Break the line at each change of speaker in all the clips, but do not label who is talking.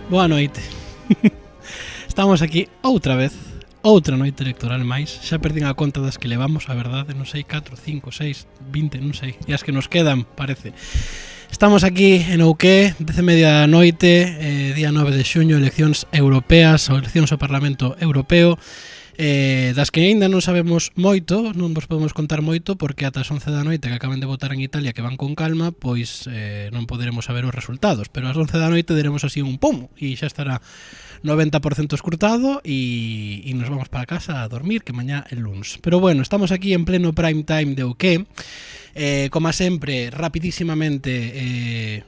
Boa noite. Estamos aquí outra vez, outra noite electoral máis. Xa perdín a conta das que levamos, a verdade, non sei, 4, 5, 6, 20, non sei. E as que nos quedan, parece. Estamos aquí en Ouqué, 10:30 da noite, día 9 de xuño, eleccións europeas, ou eleccións ao Parlamento Europeo. Das que aínda non sabemos moito, non vos podemos contar moito porque ata as 11 da noite que acaban de votar en Italia, que van con calma, pois non poderemos saber os resultados, pero ás 11 da noite deremos así un pum e xa estará 90% escrutado e nos vamos para casa a dormir, que mañá é luns. Pero bueno, estamos aquí en pleno prime time de Ouqué. Como sempre, rapidísimamente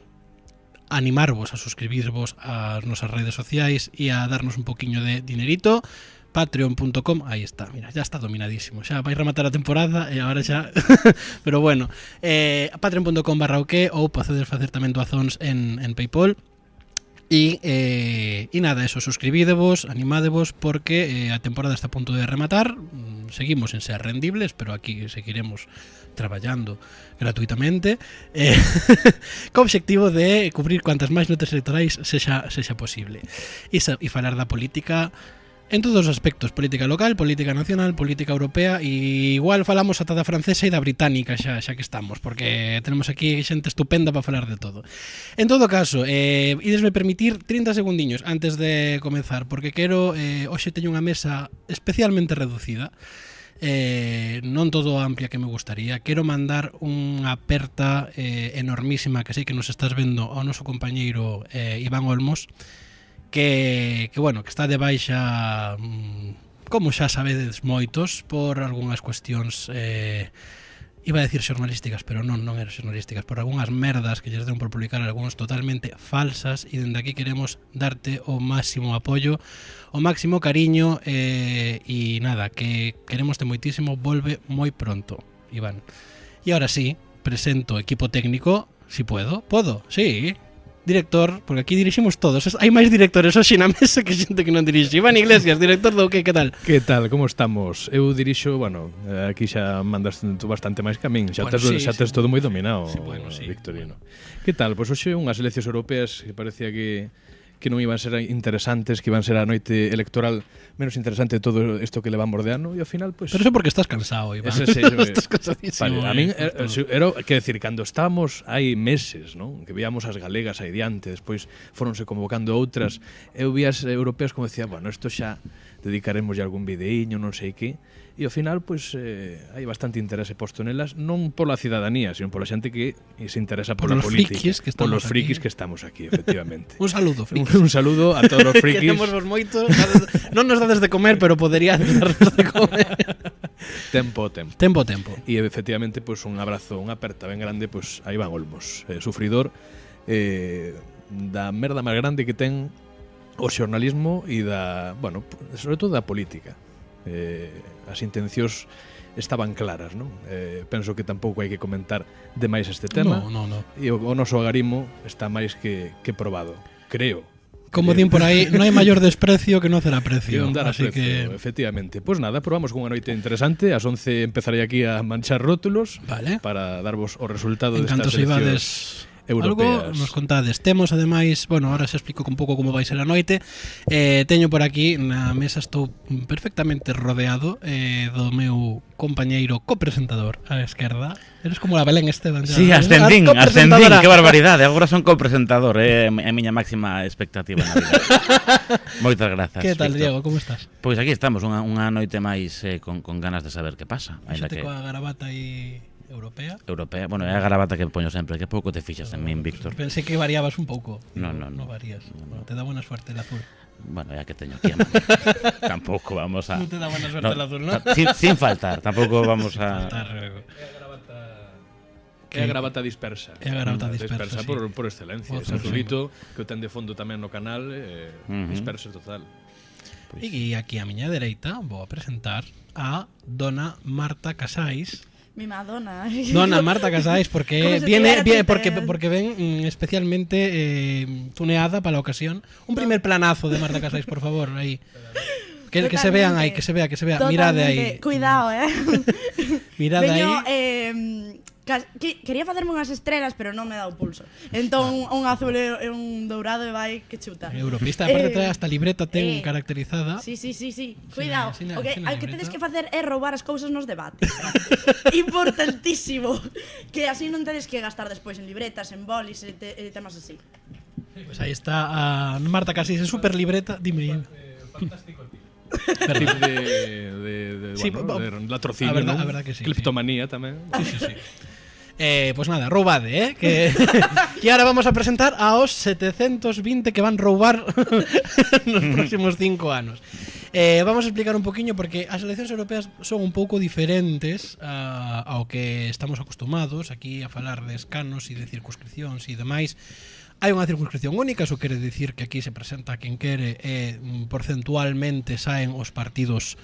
animarvos a suscribirvos ás nosas redes sociais e a darnos un poquinho de dinerito. Patreon.com, aí está, mira, ya está dominadísimo. Xa vai rematar a temporada e agora xa pero bueno, patreon.com/ouqué ou podedes facer tamén doazóns en PayPal. E nada, eso, suscribidevos, animadevos porque a temporada está a punto de rematar. Seguimos en ser rendibles, pero aquí seguiremos traballando gratuitamente co obxectivo de cubrir cuantas máis notas electorais sexa posible e falar da política en todos os aspectos, política local, política nacional, política europea e igual falamos ata da francesa e da británica xa que estamos, porque tenemos aquí xente estupenda para falar de todo. En todo caso, idesme permitir 30 segundiños antes de comenzar, porque quero, hoxe teño unha mesa especialmente reducida, non todo amplia que me gustaría. Quero mandar unha aperta enormísima que sei que nos estás vendo ao noso compañeiro Iván Olmos, que bueno, que está de baixa, como xa sabedes moitos, por algunhas cuestións iba a decir xornalísticas, pero non eran xornalísticas, por algunhas merdas que lles den por publicar algúns totalmente falsas, e dende aquí queremos darte o máximo apoio, o máximo cariño, e nada, que queremos te moitísimo. Volve moi pronto, Iván. E ahora sí, presento equipo técnico, si puedo, sí. Director, porque aquí diriximos todos. Hai máis directores hoxe na mesa que xente que non dirixe. Iván Iglesias, director do que tal?
Que tal, como estamos? Eu dirixo, bueno, aquí xa mandas tú bastante máis que a min. Xa tes todo moi dominado, Victorino. Que tal? Pois hoxe unhas eleccións europeas que parecía que non iban a ser interesantes, que iban a ser a noite electoral menos interesante de todo isto que levamos de ano, e ao final, pois...
Pero eso porque estás cansado, Iván. Estás cansadísimo.
Vale, a min, quero decir, cando estábamos hai meses, non? Que víamos as galegas aí diante, despois foronse convocando outras, eu vi as europeas como decía, bueno, isto xa dedicaremos algún videíño, non sei que, e ao final, pois, hai bastante interese posto nelas, non pola cidadanía, sino pola xente que se interesa pola política. Polos frikis que estamos aquí, efectivamente.
Un saludo, frikis.
Un saludo a todos os frikis.
Queremos vos moito, non nos dades de comer, pero podería darnos de comer.
Tempo. E efectivamente, pois, un abrazo, unha aperta ben grande, pois, a Iván Olmos, sufridor da merda máis grande que ten o xornalismo e da, bueno, sobre todo da política. As intencións estaban claras, non? Penso que tampouco hai que comentar demais este tema.
No.
E o noso agarimo está máis que probado, creo.
Como din por aí, non hai maior desprecio que non hacer aprecio.
Así que, efectivamente. Pois nada, probamos con unha noite interesante. Ás 11 empezarei aquí a manchar rótulos,
vale,
para darvos o resultado destas
eleccións europeas. Algo nos contades. Temos, ademais, bueno, ahora xa explico un pouco como vai ser a noite. Teño por aquí, na mesa estou perfectamente rodeado do meu compañeiro copresentador á esquerda. Eres como a Belén Esteban.
Sí, ascendín, que barbaridade. Agora son copresentador, é a miña máxima expectativa na vida. Moitas grazas.
Que tal, Diego, como estás?
Pois aquí estamos, unha noite máis con ganas de saber que pasa.
Xente coa garabata aí... Europea,
bueno, é a garabata que poño sempre, que pouco te fixas en min, Víctor.
Pensei que variabas un pouco.
No
varías. No. Te da buena suerte el azul.
Bueno, ya que teño aquí a mano. Tampouco vamos a...
Non te da buena suerte el azul, ¿no?
Sin faltar, tampouco vamos a...
É a gravata dispersa.
É a gravata dispersa, sí.
por excelencia. Ese azulito que o ten de fondo tamén no canal, dispersa total.
E aquí a miña dereita vou a presentar a dona Marta Casais.
Mi Madonna.
Dona Marta Casais, porque ven especialmente tuneada para la ocasión. Un primer planazo de Marta Casais, por favor, ahí. Que se vean ahí, que se vea. Mirad de ahí.
Cuidado,
Mirad
ahí. Quería facerme unhas estrelas, pero non me dá o pulso. Entón, un azul e un dourado e vai que chuta.
Europista, aparte trae hasta libreta ten caracterizada.
Sí. Cuidado.
Sí,
O que
libreta.
tedes que facer é roubar as cousas nos debates. Importantísimo. Que así non tedes que gastar despois en libretas, en bolis e temas así.
Pues aí está a Marta Casís, é super libreta. Dime.
Fantástico tío.
Verdad. Sí,
de latrocinio,
a
¿no?
verdad que sí.
Cleptomanía tamén.
Sí. Pues nada, roubade, que e ahora vamos a presentar aos 720 que van roubar nos próximos 5 anos. Vamos a explicar un poquinho porque as eleccións europeas son un pouco diferentes ao que estamos acostumados aquí a falar de escanos e de circunscripcións e demais. Hai unha circunscripción única, iso quere dicir que aquí se presenta a quen quere e porcentualmente saen os partidos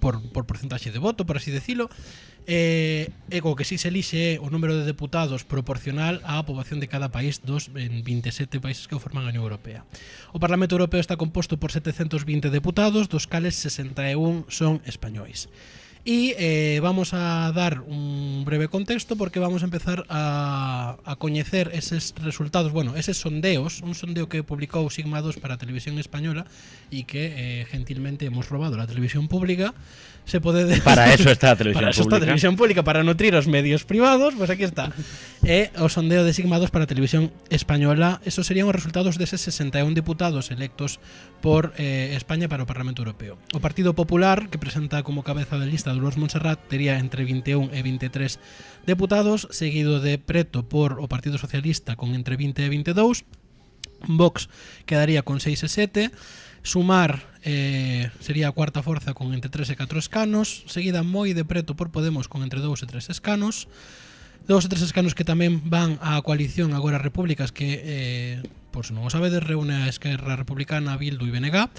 por porcentaxe de voto, por así decilo. E o que si se elixe o número de deputados proporcional á poboación de cada país dos 27 países que o forman a Unión Europea. O Parlamento Europeo está composto por 720 deputados, dos cales 61 son españois. E vamos a dar un breve contexto porque vamos a empezar a coñecer eses resultados, bueno, eses sondeos, un sondeo que publicou Sigma 2 para a televisión española e que gentilmente hemos robado a la televisión pública. Se pode
Para eso está a televisión
para eso está a
pública.
televisión pública, para nutrir os medios privados, pues aquí está. O sondeo de Sigma 2 para a televisión española. Esos serían os resultados deses 61 diputados electos por España para o Parlamento Europeo. O Partido Popular, que presenta como cabeza de lista Dolores Montserrat, tería entre 21 e 23 deputados, seguido de preto por o Partido Socialista con entre 20 e 22. Vox quedaría con 6 e 7. Sumar sería a cuarta forza con entre 3 e 4 escanos, seguida moi de preto por Podemos con entre 2 e 3 escanos. 2 e 3 escanos que tamén van á coalición Agora Repúblicas que, por se non o sabedes, reúne a Esquerra Republicana, Bildu e BNG.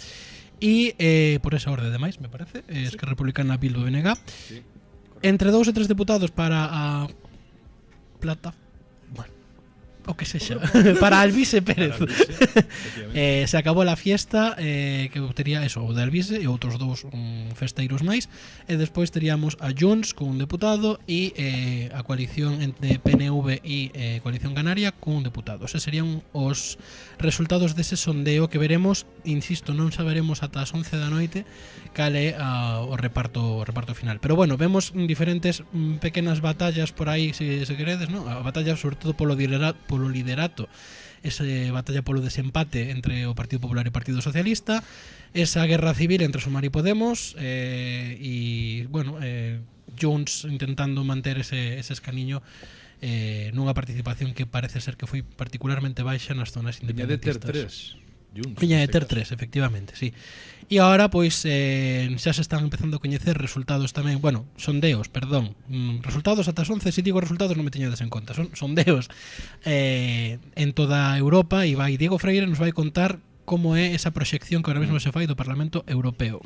E por esa orde de máis, me parece, Esquerra Republicana, Bildu e BNG.
Sí,
entre 2 e 3 deputados para a Plata, bueno, o que sexa, para Alvise Pérez. Se acabou a fiesta, que tería eso, o de Alvise e outros dous festeiros máis, e despois teríamos a Junts con un deputado e a coalición entre PNV e Coalición Canaria con un deputado. Eses serían os resultados dese sondeo que veremos, insisto, non saberemos ata as 11 da noite cal é o reparto final. Pero bueno, vemos diferentes pequenas batallas por aí, se queredes, ¿no? A batalla sobre todo polo liderato, esa batalla polo desempate entre o Partido Popular e o Partido Socialista, esa guerra civil entre Sumar e Podemos, e bueno, Junts intentando manter ese escaniño nunha participación que parece ser que foi particularmente baixa nas zonas independentistas. Viña de ter 3, efectivamente, sí. E agora, pois, xa se están empezando a coñecer resultados tamén, bueno, sondeos, perdón, resultados ata as 11, se digo resultados non me teñades en conta, son sondeos en toda Europa, e vai Diego Freire nos vai contar como é esa proxección que ahora mesmo se fai do Parlamento Europeo.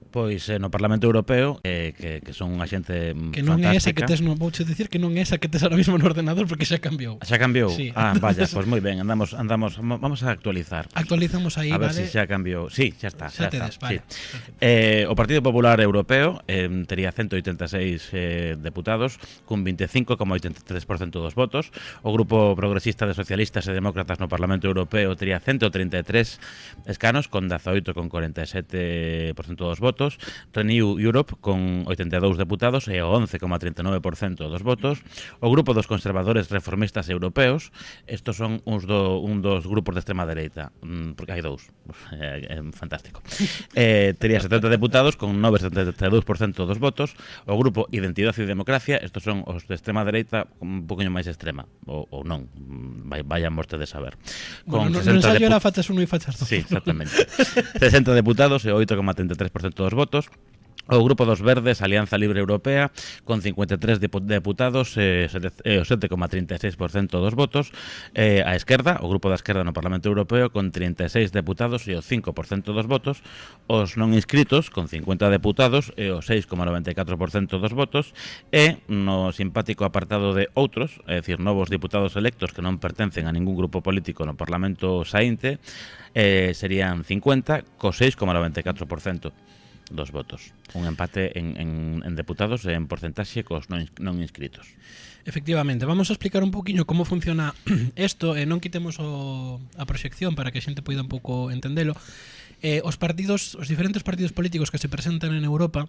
Pois no Parlamento Europeo que son unha xente
que non
fantástica.
É esa que tes, non vouche dicir que non é esa que tes ahora mesmo no ordenador porque xa cambiou.
Xa cambiou?
Sí.
Vaya, pois moi ben, andamos, vamos a actualizar.
Actualizamos aí,
a ver
vale?
se xa cambiou. Sí, xa está.
Xa tedes, vale.
Sí. O Partido Popular Europeo tería 186 deputados cun 25,83% dos votos. O Grupo Progresista de Socialistas e Demócratas no Parlamento Europeo tería 133 escanos con 18,47% dos votos. Renew Europe con 82 deputados e o 11,39% dos votos. O Grupo dos Conservadores Reformistas Europeos, estos son un dos grupos de extrema dereita, porque hai dous, fantástico. Tería 70 deputados con 9,72% dos votos. O Grupo Identidade e Democracia, estos son os de extrema dereita un poquinho máis extrema, ou non, vayan vostedes a ver.
Bueno, no ensayo era fachas 1 e fachas 2.
Sí, exactamente. 60 deputados e 8,33% dos votos. O Grupo dos Verdes, Alianza Libre Europea, con 53 deputados e o 7,36% dos votos. A Esquerda, o Grupo da Esquerda no Parlamento Europeo, con 36 deputados e o 5% dos votos. Os non inscritos, con 50 deputados e o 6,94% dos votos. E no simpático apartado de outros, é dicir, novos diputados electos que non pertencen a ningún grupo político no Parlamento saínte, serían 50, co 6,94%. dos votos. Un empate en deputados e en porcentaxe cos non inscritos.
Efectivamente, vamos a explicar un poquinho como funciona isto, e non quitemos a proxección para que a xente poida un pouco entendelo. Os diferentes partidos políticos que se presentan en Europa,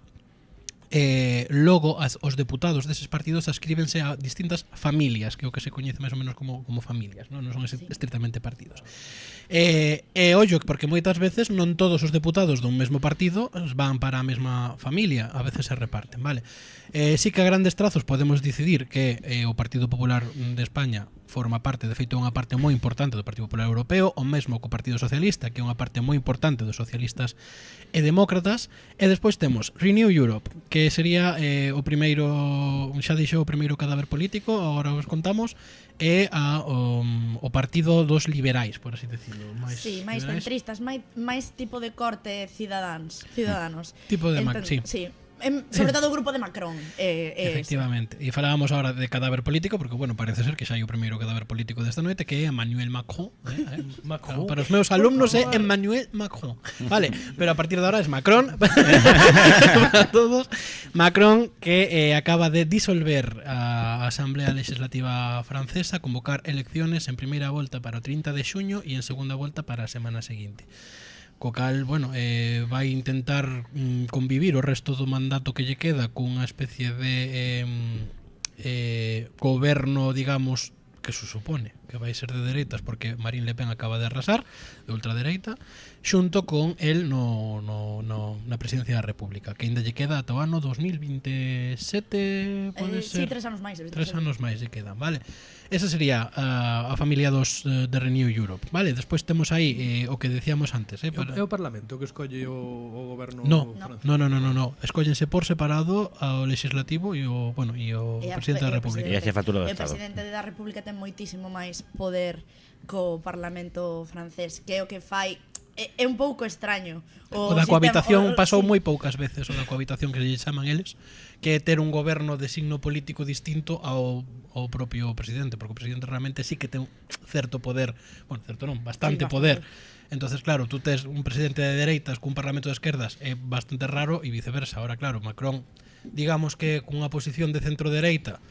logo os deputados deses partidos ascríbense a distintas familias, que é o que se coñece máis ou menos como familias, non son estritamente partidos. Ollo, porque moitas veces non todos os deputados dun mesmo partido van para a mesma familia, a veces se reparten, vale? Sí que a grandes trazos podemos decidir que o Partido Popular de España forma parte, de feito, unha parte moi importante do Partido Popular Europeo, o mesmo co Partido Socialista, que é unha parte moi importante dos socialistas e demócratas, e despois temos Renew Europe, que sería o primeiro, xa deixou o primeiro cadáver político, agora os contamos, e o partido dos liberais, por así decirlo.
Sí, máis centristas, máis tipo de corte cidadanos.
Tipo de sí.
Sí. Sobre todo o grupo de Macron.
Efectivamente. E falábamos agora de cadáver político, porque, bueno, parece ser que xa hai o primeiro cadáver político desta noite, que é Emmanuel Macron. Macron. Para os meus alumnos é Emmanuel Macron. Vale, pero a partir de ahora es Macron. Para todos. Macron, que acaba de disolver a Asamblea Legislativa Francesa, convocar elecciones en primeira volta para o 30 de xuño e en segunda volta para a semana seguinte. Co cal, bueno, vai intentar convivir o resto do mandato que lle queda cunha especie de goberno, digamos, que se supone que vai ser de dereitas, porque Marine Le Pen acaba de arrasar, de ultradereita, xunto con el na presidencia da República, que ainda lle queda ata o ano 2027, pode ser?
Sí, 3 anos máis.
3 anos máis lle quedan, vale? Esa sería a familia dos de Renew Europe, vale? Despois temos aí o que decíamos antes,
É o Parlamento que escolle o goberno francés?
No. Escóllense por separado ao legislativo e o presidente da República.
E a jefatura do
O
Estado.
presidente da República ten moitísimo máis poder co Parlamento francés, que é o que fai é un pouco extraño.
O da cohabitación pasou moi poucas veces, o da cohabitación que se chaman eles, que é ter un goberno de signo político distinto ao propio presidente, porque o presidente realmente sí que ten certo poder, bueno, certo non, bastante poder. Entonces, claro, tú tes un presidente de dereitas cun parlamento de esquerdas, é bastante raro, e viceversa. Ahora, claro, Macron, digamos que cunha posición de centro-dereita,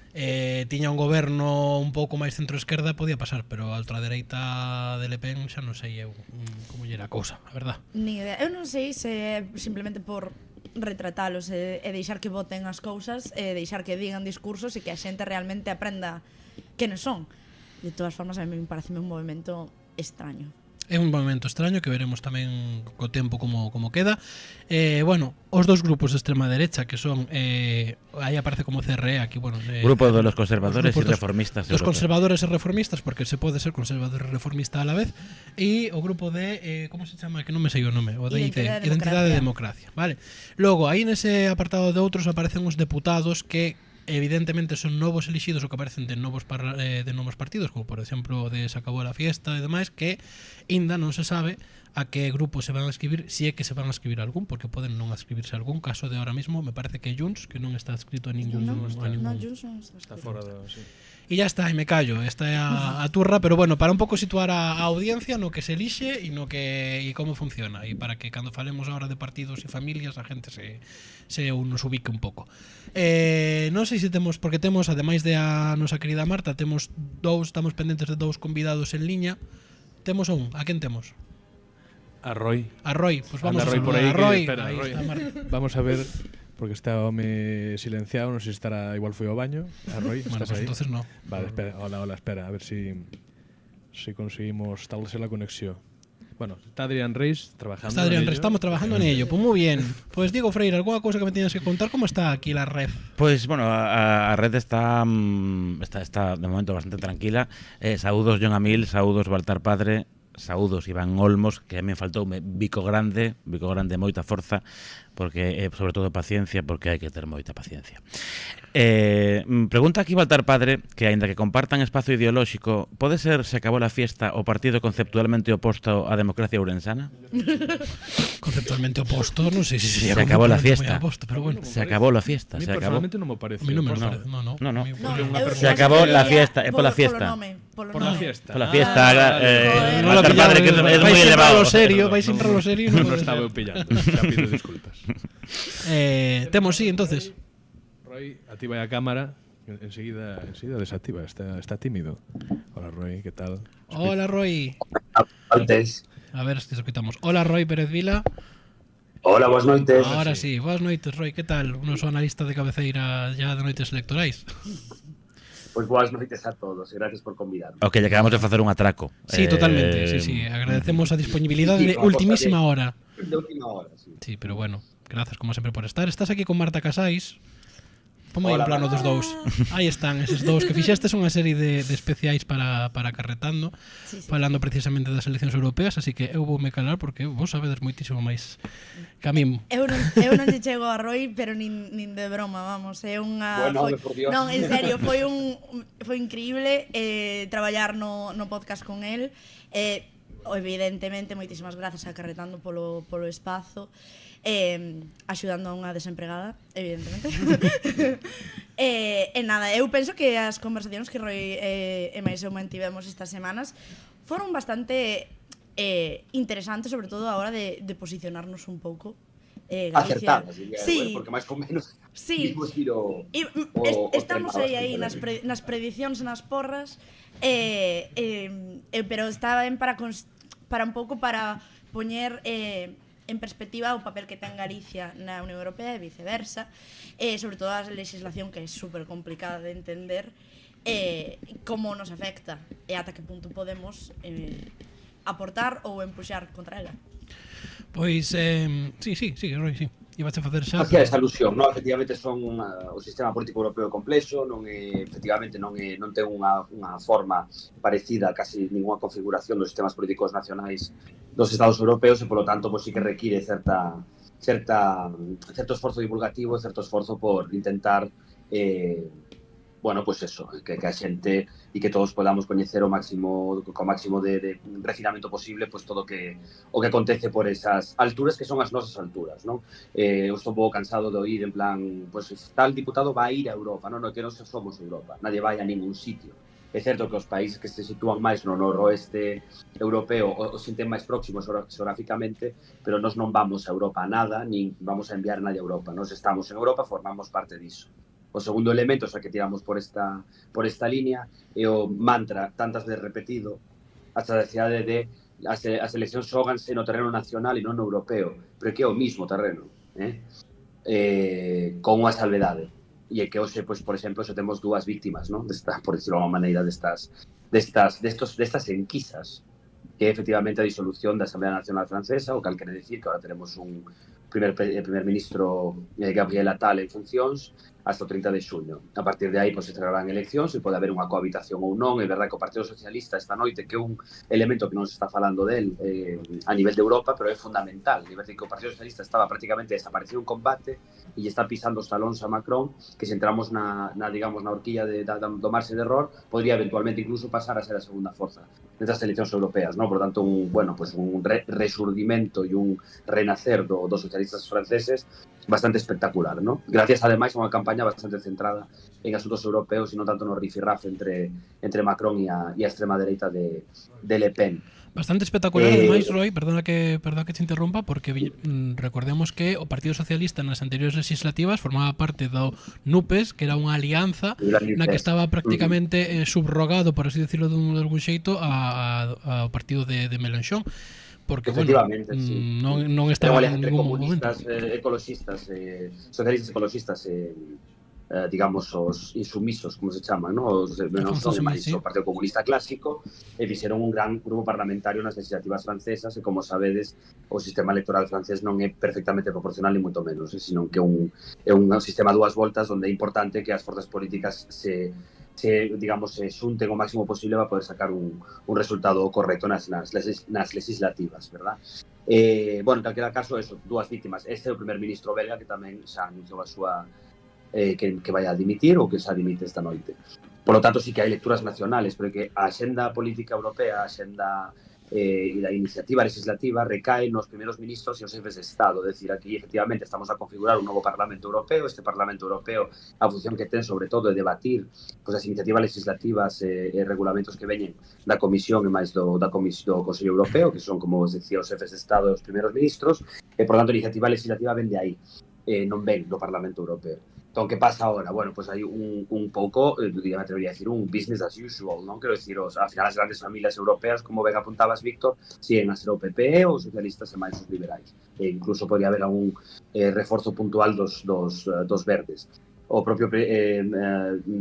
tiña un goberno un pouco máis centro-esquerda, podía pasar, pero a ultradereita de Le Pen xa non sei eu como lle era a cousa, a verdad.
Ni idea. Eu non sei se simplemente por retratalos e deixar que voten as cousas, e deixar que digan discursos e que a xente realmente aprenda quenes son. De todas formas, a mí me parece un movimento extraño.
É un movimento extraño que veremos tamén co tempo como queda. Bueno, os dos grupos de extrema derecha que son aí aparece como CRE aquí, bueno,
Grupo de los conservadores y reformistas.
Dos conservadores e reformistas, porque se pode ser conservador e reformista a la vez, e o grupo de como se chama, que non me sei o nome, o de Identidade e Democracia, vale? Logo, aí nese apartado de outros aparecen os deputados que evidentemente son novos elixidos ou que aparecen de novos partidos, como por exemplo de Se acabou la fiesta e demais, que ainda non se sabe a que grupo se van a escribir, si é que se van a escribir algún, porque poden non escribirse algún. Caso de ahora mismo me parece que Junts, que non está escrito a ningún.
Junts non
Está fora do... Sí.
E ya está, e me callo, esta é a turra, pero bueno, para un pouco situar a audiencia no que se elixe e no que e como funciona, e para que cando falemos agora de partidos e familias a gente se nos ubique un pouco. Non sei se temos, porque temos, ademais de a nosa querida Marta, temos estamos pendentes de dous convidados en liña. Temos un, a quen temos?
A Roy.
A Roy, pues vamos a
Roy por aí,
a Roy.
Espera,
Ahí
Roy.
está Marta.
Vamos a ver, porque está home silenciado, non sei se estará, igual foi ao baño. A Roy,
Bueno,
estás
pues
aí?
entonces no.
Vale, espera, hola, espera, a ver si conseguimos establecer la conexión. Bueno, está Adrián Reis trabajando.
Está Adrián Reis, estamos trabajando en ello. Pues muy bien. Pues Diego Freire, ¿alguna cosa que me tienes que contar? ¿Cómo está aquí la red?
Pues bueno, a red está de momento bastante tranquila. Saúdos John Amil, saúdos Baltar Padre, saúdos Iván Olmos, que a mí me faltou bico grande, moita forza, porque sobre todo paciencia, porque hai que ter moita paciencia. Pregunta aquí Baltar Padre que, aínda que compartan espazo ideolóxico, pode ser Se acabou la fiesta o partido conceptualmente oposto á democracia ourensana?
Conceptualmente oposto, non sei se sería
Se acabou la
completamente
fiesta.
moi oposto, pero bueno.
Se acabou la fiesta,
A mí
se acabou.
personalmente non me parece.
A mí non me
oposto.
parece, no.
No. Se acabou la fiesta, é pola fiesta.
Polo
Por la
nome.
fiesta.
Pola fiesta,
Joder.
Non lo
Baltar Padre, que é
vai
moi
sempre
elevado.
a lo serio, vai
Perdón,
sempre a lo serio.
Non
pode
estaba
ser.
eu pillando. Xa pido disculpas.
Temos, sí, entonces.
Roy, activa a cámara. Enseguida desactiva. Está tímido. Hola, Roy, ¿qué tal?
Hola, Roy.
Antes.
A ver si escoitamos. Hola, Roy Pérez Vila.
Hola, boas noites.
Ahora sí, boas noites, Roy, que tal? Unos analista de cabeceira ya de noites electorais.
Pois boas noites a todos e gracias por convidarme.
O que lle acabamos de facer un atraco.
Sí, totalmente, sí. Agradecemos a disponibilidade
sí,
de
como
ultimísima
cosa
hora.
De última hora, sí.
Sí, pero bueno, gracias como sempre por estar. Estás aquí con Marta Casais. Ponme aí un
Hola,
plano dos dous. Aí están eses dous que fixestes unha serie de especiais para Carretando,
Sí, sí.
falando precisamente das eleccións europeas, así que eu voume calar porque vos sabedes moitísimo máis que a min.
Eu non lle chego a Roy, pero nin de broma, vamos, é unha
Bueno, por Dios.
Non, en serio, foi increíble traballar no podcast con el. Evidentemente, moitísimas grazas a Carretando polo espazo. Axudando a unha desempregada, evidentemente. Nada, eu penso que as conversacións que Roy e máis eu mantivemos estas semanas foron bastante interesantes, sobre todo a hora de posicionarnos un pouco. Galicia.
Acertadas, diría,
Sí,
porque máis ou menos
sí.
vimos ir o
Estamos
tema
aí
bastante leve.
nas predicións, nas porras, pero está ben para un pouco para poñer en perspectiva o papel que ten Galicia na Unión Europea e viceversa, sobre todo a legislación que é super complicada de entender, como nos afecta e ata que punto podemos aportar ou empuxar contra ela.
Pois, sí, Roy, sí. Ibas a facer xa.
Hacía esa alusión, non? Efectivamente o sistema político europeo complexo, efectivamente non ten unha forma parecida a casi ninguna configuración dos sistemas políticos nacionais dos Estados europeos e, polo tanto, pois sí que require certo esforzo divulgativo e certo esforzo por intentar bueno, pues eso, que a xente e que todos podamos coñecer co máximo de refinamento posible pues todo o que acontece por esas alturas que son as nosas alturas, non? Eu estou un pouco cansado de oír en plan, pues tal diputado va a ir a Europa, non? Que non somos Europa, nadie vai a ningún sitio. É certo que os países que se sitúan máis no noroeste europeo o sinten máis próximos xeográficamente, pero nós non vamos a Europa a nada, nin vamos a enviar nadie a Europa. Nós estamos en Europa, formamos parte diso. O segundo elemento, xa que tiramos por esta línea, é o mantra tantas veces repetido, hasta a necesidade de as eleccións xóganse no terreno nacional e non no europeo, pero que é o mismo terreno, con unha salvedade. E é que hoxe, pois, por exemplo, xa temos dúas víctimas, non? Por decirlo de unha maneira, destas enquisas, que é efectivamente a disolución da Asamblea Nacional Francesa, o cal quere decir que agora tenemos un primer ministro Gabriel Attal en funcións hasta o 30 de xuño. A partir de aí, pois, se celebrarán eleccións e pode haber unha cohabitación ou non. É verdade que o Partido Socialista esta noite, que é un elemento que non se está falando del a nivel de Europa, pero é fundamental. É verdade que o Partido Socialista estaba prácticamente desaparecido en combate e está pisando os talóns a Macron, que se entramos na horquilla do marxe de error, podría eventualmente incluso pasar a ser a segunda forza nestas eleccións europeas, non? Por tanto, un resurdimento e un renacer dos socialistas franceses bastante espectacular, ¿no? Gracias, ademais, a unha campaña bastante centrada en asuntos europeos e non tanto no rifirraf entre Macron e a extrema dereita de Le Pen.
Bastante espectacular, ademais, Roy, perdona que te interrumpa, porque recordemos que o Partido Socialista nas anteriores legislativas formaba parte do NUPES, que era unha alianza na que estaba prácticamente subrogado, por así decirlo de algún xeito, ao partido de Mélenchon. Porque,
efectivamente,
bueno,
sí.
non estaba en ningún momento.
Ecologistas, socialistas ecologistas, digamos, os insumisos, como se chaman, ¿no? Non son máis o Partido Comunista Clásico, e fixeron un gran grupo parlamentario nas legislativas francesas, e, como sabedes, o sistema electoral francés non é perfectamente proporcional, ni moito menos, sino que é un sistema a dúas voltas, onde é importante que as forzas políticas se xunten o máximo posible para poder sacar un resultado correcto nas legislativas, verdad? Bueno, en calquera caso, eso, dúas víctimas. Este é o primer ministro belga, que tamén xa anunciou a súa que vai a dimitir ou que xa dimite esta noite. Por lo tanto, sí que hai lecturas nacionales, pero que a axenda política europea, a axenda e a iniciativa legislativa recae nos primeros ministros e os xefes de Estado. É dicir, aquí efectivamente estamos a configurar un novo Parlamento Europeo. Este Parlamento Europeo, a función que ten sobre todo é debatir pois, as iniciativas legislativas e regulamentos que veñen da Comisión e máis do Consello Europeo, que son, como os decía, os xefes de Estado e os primeros ministros, e, por tanto, a iniciativa legislativa ven de aí, non ven do Parlamento Europeo. Entón, que pasa agora? Bueno, pues hai un pouco, me atrevería a decir, un business as usual, non? Quero dicir, ao final as grandes familias europeas, como ben apuntabas, Víctor, siguen a ser o PP, os socialistas e máis os liberais. E incluso podría haber algún reforzo puntual dos verdes. O propio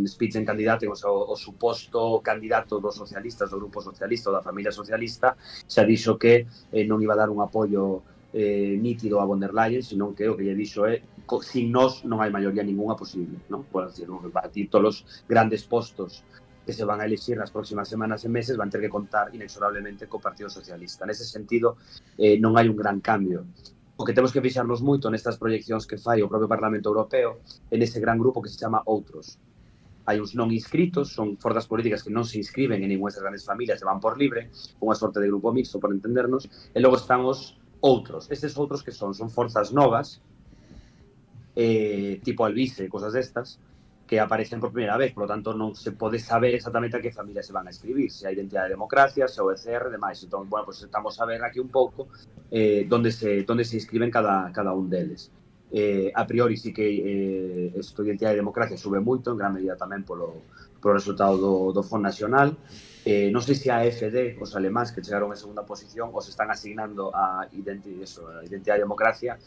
speech en candidato, o suposto candidato dos socialistas, do grupo socialista ou da familia socialista, xa dixo que non iba a dar un apoio nítido a von der Leyen, sino que o que lle dixo é sin nós non hai maioría ninguna posible, non? Por decir, para ti todos os grandes postos que se van a elegir nas próximas semanas e meses van ter que contar inexorablemente co Partido Socialista. Nese sentido, non hai un gran cambio. O que temos que fixarnos moito nestas proyeccións que fai o propio Parlamento Europeo é nese gran grupo que se chama Outros. Hai uns non inscritos, son forzas políticas que non se inscriben en ninguna destas grandes familias, se van por libre, unha sorte de grupo mixto, por entendernos, e logo están os outros. Estes outros que son forzas novas, tipo Alvise, cosas destas, que aparecen por primeira vez, por lo tanto non se pode saber exactamente a que familia se van a escribir, se a Identidade de Democracia, se o ECR, demais. Entón, bueno, pues estamos a ver aquí un pouco donde se inscriben cada un deles. A priori sí que esta Identidade de Democracia sube moito, en gran medida tamén polo resultado do Front Nacional. Non sei se a AfD, os alemáns que chegaron en segunda posición, os están asignando a Identidade de Democracia,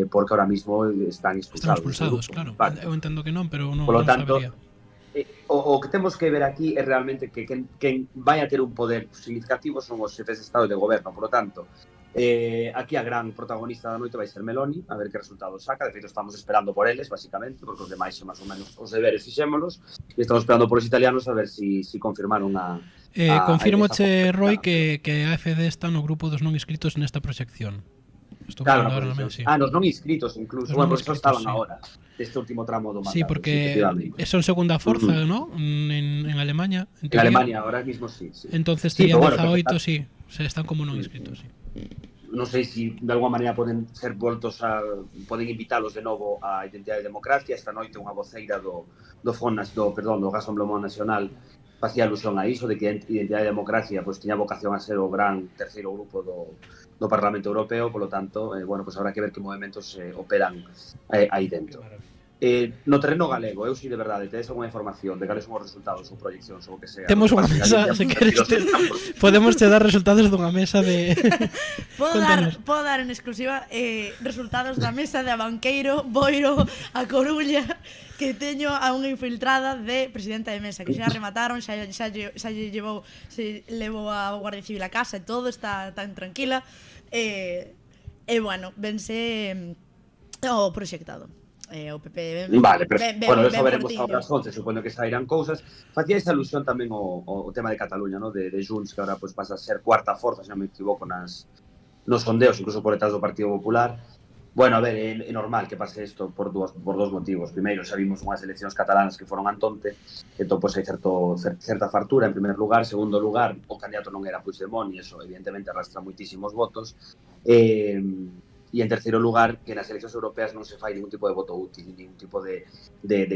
porque ahora mismo están expulsados.
Están expulsados, claro. Vale. Eu entendo que non, pero non
tanto,
sabería.
O que temos que ver aquí é realmente que quen vai a ter un poder significativo son os xefes de Estado e de Goberno. Por lo tanto, aquí a gran protagonista da noite vai ser Meloni, a ver que resultados saca. De feito, estamos esperando por eles, basicamente, porque os demais son máis ou menos os deberes fixémolos, e estamos esperando por os italianos a ver si confirmaron
confirmoche, Roy, que a AfD está no grupo dos non inscritos nesta proxección.
Claro, nos non inscritos incluso, bueno, porque estaban ahora deste último tramo do mandato.
Sí, porque son segunda forza, ¿no? En Alemania.
En Alemania, ahora mismo sí.
Entonces tenían 18, sí, se están como non inscritos, sí.
Non sei se de alguma maneira poden ser voltos poden invitalos de novo a Identidade de Democracia. Esta noite unha voceira do Rassemblement Nacional facía alusión a iso, de que Identidade de Democracia pues, tiña vocación a ser o gran terceiro grupo do Parlamento Europeo, polo tanto, bueno, pues habrá que ver que movimentos operan aí dentro. No terreno galego, eu si de verdade tedes alguna información de cales son os resultados ou proyeccións ou o que sea.
Temos unha mesa, se queres, podemos te dar resultados dunha mesa de...
Podo dar en exclusiva resultados da mesa de Abanqueiro, Boiro, A Coruña, que teño a unha infiltrada de presidenta de mesa, que xa remataron, xa levou a Guardia Civil a casa e todo, está tan tranquila. Bueno, vense o proxectado. O PP
vale, pero bueno, eso veremos a outras fontes, supoño que sairán cousas. Facía esa alusión tamén o tema de Cataluña, ¿no? de Junts, que agora pues, pasa a ser cuarta forza, se non me equivoco, nos sondeos, incluso por detrás do Partido Popular. Bueno, a ver, é normal que pase isto por dos motivos. Primeiro, xa vimos unhas eleccións catalanas que foron antonte, entón pois hai certa fartura en primer lugar. Segundo lugar, o candidato non era Puigdemont e eso evidentemente arrastra moitísimos votos. E en terceiro lugar, que nas eleccións europeas non se fai ningún tipo de voto útil, ningún tipo de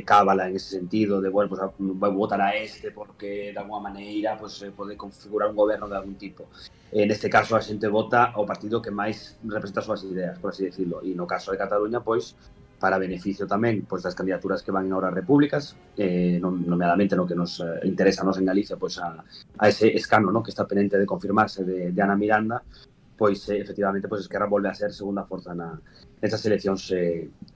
cábala en ese sentido, de, bueno, pues, vai votar a este porque de alguma maneira pues, pode configurar un goberno de algún tipo. Neste caso, a xente vota ao partido que máis representa as súas ideas, por así decirlo. E no caso de Cataluña, pois, para beneficio tamén pois, das candidaturas que van ahora a repúblicas, nomeadamente no que nos interesa a nos en Galicia, pois, a ese escano, ¿no? Que está pendente de confirmarse de Ana Miranda, pois efectivamente pois Esquerra volve a ser segunda forza nestas eleccións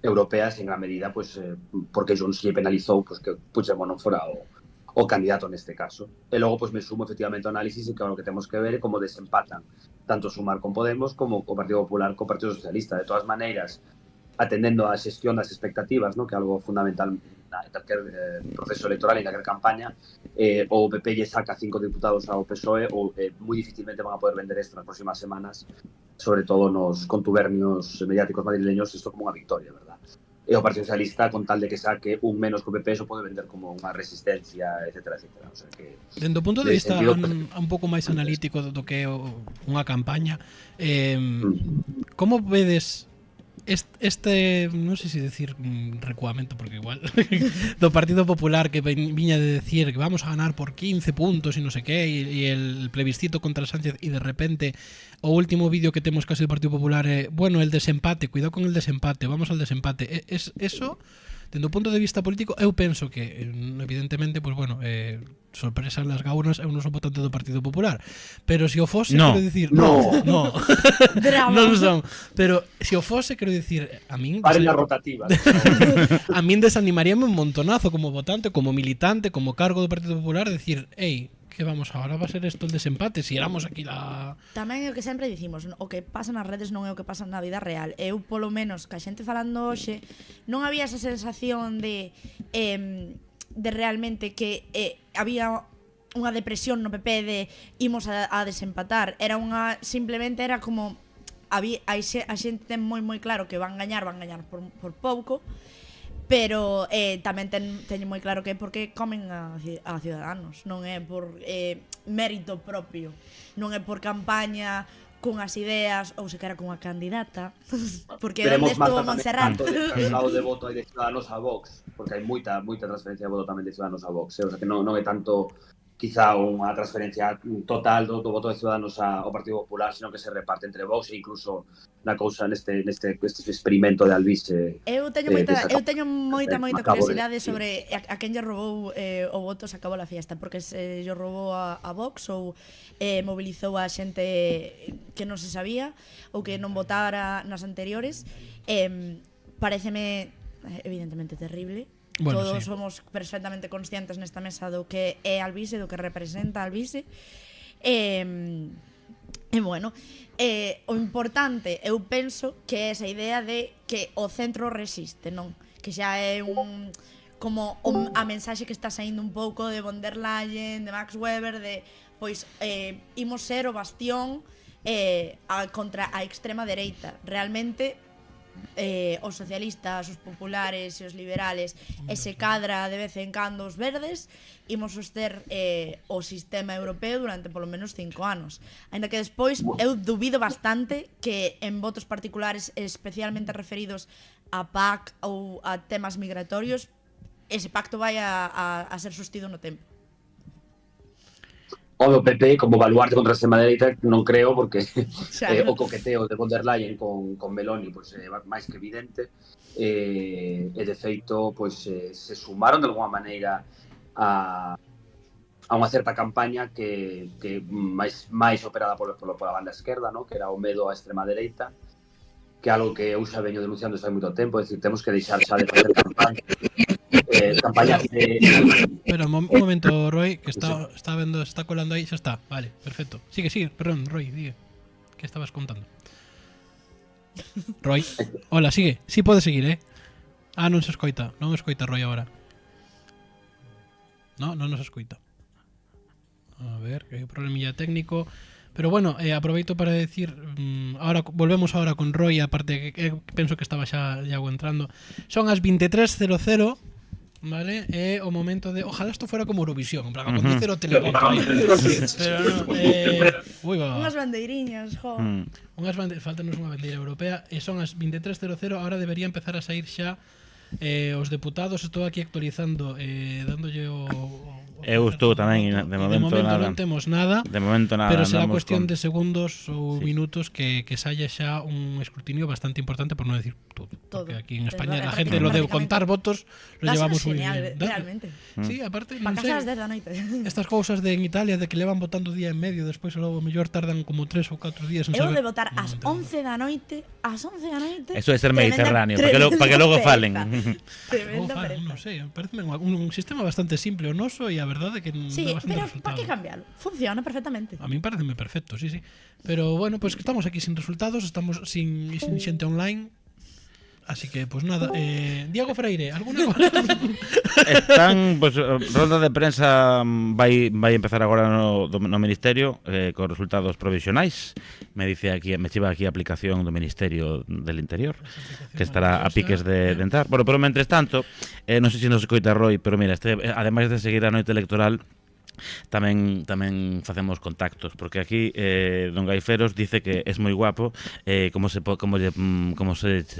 europeas, en gran medida pois porque Junts lle penalizou pois que Puigdemont non fora o candidato neste caso. E logo pois me sumo efectivamente ao análisis e que o que temos que ver é como desempatan tanto Sumar con Podemos como o Partido Popular co Partido Socialista. De todas maneiras, atendendo á xestión das expectativas, ¿no? Que é algo fundamental en calquer proceso electoral, en calquer campaña, o PP lle saca 5 diputados ao PSOE ou moi dificilmente van a poder vender isto nas próximas semanas, sobre todo nos contubernios mediáticos madrileños, isto como unha victoria, verdad? e o Partido Socialista, con tal de que saque un menos que o PP, eso pode vender como unha resistencia, etcétera, etcétera. O sea que,
dentro do punto de vista
sentido,
un pouco máis analítico do que unha campaña, como vedes non sei se decir recuamento, porque igual do Partido Popular, que viña de decir que vamos a ganar por 15 puntos e non sei que, e el plebiscito contra Sánchez, e de repente o último vídeo que temos casi do Partido Popular é, bueno, el desempate, cuidado con el desempate, vamos al desempate. Eso, dentro do punto de vista político, eu penso que evidentemente, pues bueno, sorpresa en las gaunas, eu non son votante do Partido Popular, pero se o fose,
No.
quero dicir,
No.
Drama.
non son, pero se o fose, quero dicir, a min
paren as rotativas.
a min desanimaríame un montonazo como votante, como militante, como cargo do Partido Popular, decir, ei, que vamos, ahora va a ser esto el desempate, si éramos aquí la...
Tamén é o que sempre dicimos, o que pasa nas redes non é o que pasa na vida real. Eu, polo menos, que a xente falando hoxe, non había esa sensación de realmente que había unha depresión no PP de imos a desempatar. Era simplemente era como a xente ten moi claro que van gañar por pouco, pero tamén teño moi claro que é porque comen a Ciudadanos, non é por mérito propio, non é por campaña cunhas ideas ou sequera cunha candidata, porque onde estuvo Montserrat.
Tanto de traslado de voto hai de Ciudadanos a Vox, porque hai moita transferencia de voto tamén de Ciudadanos a Vox, o sea que non é tanto quizá unha transferencia total do voto de Ciudadanos ao Partido Popular, sino que se reparte entre Vox e incluso na cousa neste experimento de Alvise.
Eu teño moita curiosidade sobre a quen lle robou o voto se acabou a fiesta, porque se lle robou a Vox ou mobilizou a xente que non se sabía ou que non votara nas anteriores. Paréceme evidentemente terrible.
Bueno,
todos
sí.
somos perfectamente conscientes nesta mesa do que é Alvise, do que representa Alvise. Bueno, o importante, eu penso que é esa idea de que o centro resiste, non? Que xa é como a mensaxe que está saindo un pouco de von der Leyen, de Max Weber, de pois imos ser o bastión contra a extrema dereita. Realmente os socialistas, os populares e os liberales, e se cadra de vez en cando os verdes, imos soster o sistema europeo durante polo menos 5 anos. Ainda que despois eu dubido bastante que en votos particulares, especialmente referidos a PAC ou a temas migratorios, ese pacto vai a ser sostido no tempo.
O PP como baluarte contra a extrema dereita non creo, porque o coqueteo de von der Leyen con Meloni pois, é máis que evidente, e de feito pois, se sumaron de alguma maneira a unha certa campaña que máis operada pola banda esquerda, no? Que era o medo á extrema dereita, que é algo que eu xa veño denunciando desde hai moito tempo, é dicir, temos que deixar xa de facer campañas de...
Pero un momento, Roy, que está colando aí, xa está, vale, perfecto. Sigue, perdón, Roy, digue. Que estabas contando? Roy, hola, sigue. Sí pode seguir, non se escoita Roy agora. Non nos escoita. A ver, que hai un problemilla técnico. Pero bueno, aproveito para decir, ahora volvemos ahora con Roy, aparte que penso que estaba xa entrando. Son as 23:00, vale? É o momento de, ojalá isto fuera como Eurovisión, en plan, con dicer o televoto. Pero non,
unhas bandeiriñas, jo.
Faltanos unha bandeira europea, e son as 23:00, ahora debería empezar a sair xa os deputados. Estou aquí actualizando, dándolle o
Eu estou tamén, de momento nada.
Non temos nada.
De momento nada.
Pero será cuestión de segundos ou minutos que saia xa un escrutinio bastante importante, por non decir todo. Porque aquí en España la gente lo de contar votos lo llevamos moi bien.
Realmente.
Sí, aparte,
non sei.
da noite. Estas cousas de en Italia de que levan votando día e medio, despois logo mellor tardan como 3 ou 4 días en
saber.
Eu
de votar ás 11 da noite,
Eso é ser mediterráneo, para que logo falen.
Tremenda pereza.
Non sei, parece un sistema bastante simple o noso, e a verdade é que
sí, pero para que cambiarlo? Funciona perfectamente.
A mí pareceme perfecto, sí. Pero bueno, pues que estamos aquí sin resultados, estamos sin xente online. Así que, pues nada, Diego Freire, ¿alguna cosa?
Están, pues, ronda de prensa vai empezar agora no Ministerio con resultados provisionais. Me dice aquí, me chiva aquí a aplicación do Ministerio del Interior, que estará a piques de entrar. Bueno, pero mentres tanto, non sei se nos coita Roy, pero mira, ademais de seguir a noite electoral, tamén facemos contactos, porque aquí Don Gaiferos dice que es moi guapo como se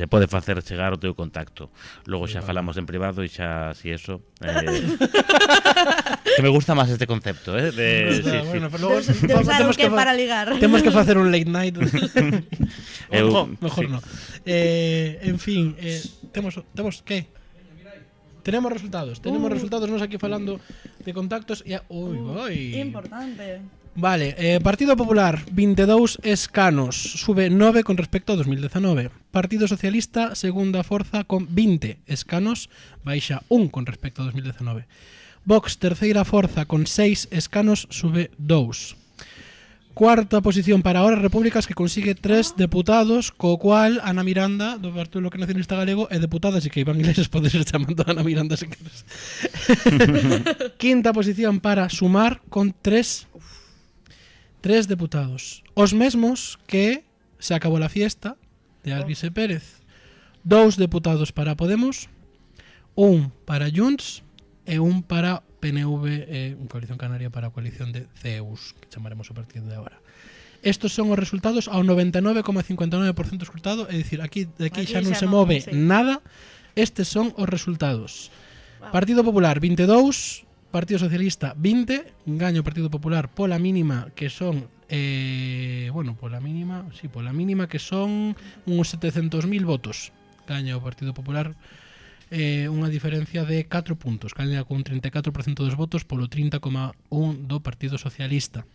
pode facer chegar o teu contacto. Logo xa falamos en privado e xa si eso que me gusta máis este concepto,
Bueno, pero logo
Temos que para ligar.
Temos que facer un late night. Mejor
sí.
no. En fin, temos que Tenemos resultados, nos aquí falando de contactos e
Importante.
Vale, Partido Popular 22 escanos, sube 9 con respecto a 2019. Partido Socialista, segunda forza con 20 escanos, baixa 1 con respecto a 2019. Vox, terceira forza con 6 escanos, sube 2. Cuarta posición para ahora Repúblicas, que consigue 3 deputados, co cual Ana Miranda do Partido Bloque Nacionalista Galego é deputada, así que Iván Iglesias pode ser chamando a Ana Miranda se queres. Quinta posición para Sumar con 3 deputados. Os mesmos que Se acabó la fiesta de Alvise Pérez. 2 deputados para Podemos, 1 para Junts e 1 para PNV, Coalición Canaria para a coalición de CEUS, que chamaremos a partir de agora. Estos son os resultados ao 99,59% escrutado, é dicir, aquí xa non se move nada. Estes son os resultados. Partido Popular 22, Partido Socialista 20, gaño o Partido Popular pola mínima, que son pola mínima que son uns 700.000 votos. Gaña o Partido Popular unha diferencia de 4 puntos, gaña con 34% dos votos polo 30,1 do Partido Socialista.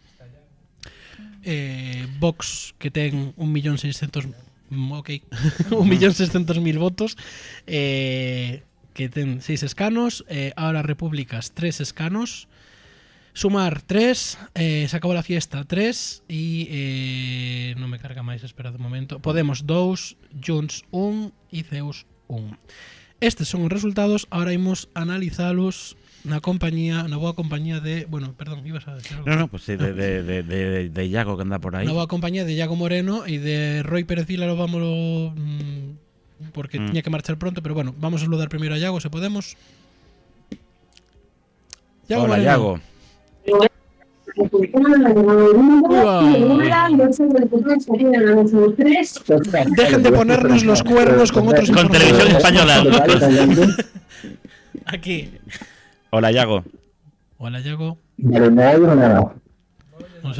Vox, que ten 1.600.000 votos, que ten 6 escanos, ahora Repúblicas 3 escanos, Sumar 3, Se acabó la fiesta 3 e non me carga máis, espera de momento, Podemos 2, Junts 1 e CEUS 1. Estes son os resultados, ahora imos analizalos na boa compañía de... Bueno, perdón, ibas a decir algo.
No, pues de Iago, que anda por aí.
Na boa compañía de Iago Moreno e de Roy Pérez Vila, lo vámoslo porque tiña que marchar pronto, pero bueno, vamos a saludar primeiro a Iago, se podemos. Iago
Hola,
Moreno.
Iago.
Dejen de ponernos los cuernos con otros
Con televisión española, ¿no?
Aquí.
Hola, Iago.
Hola, Iago.
Pero no oigo nada.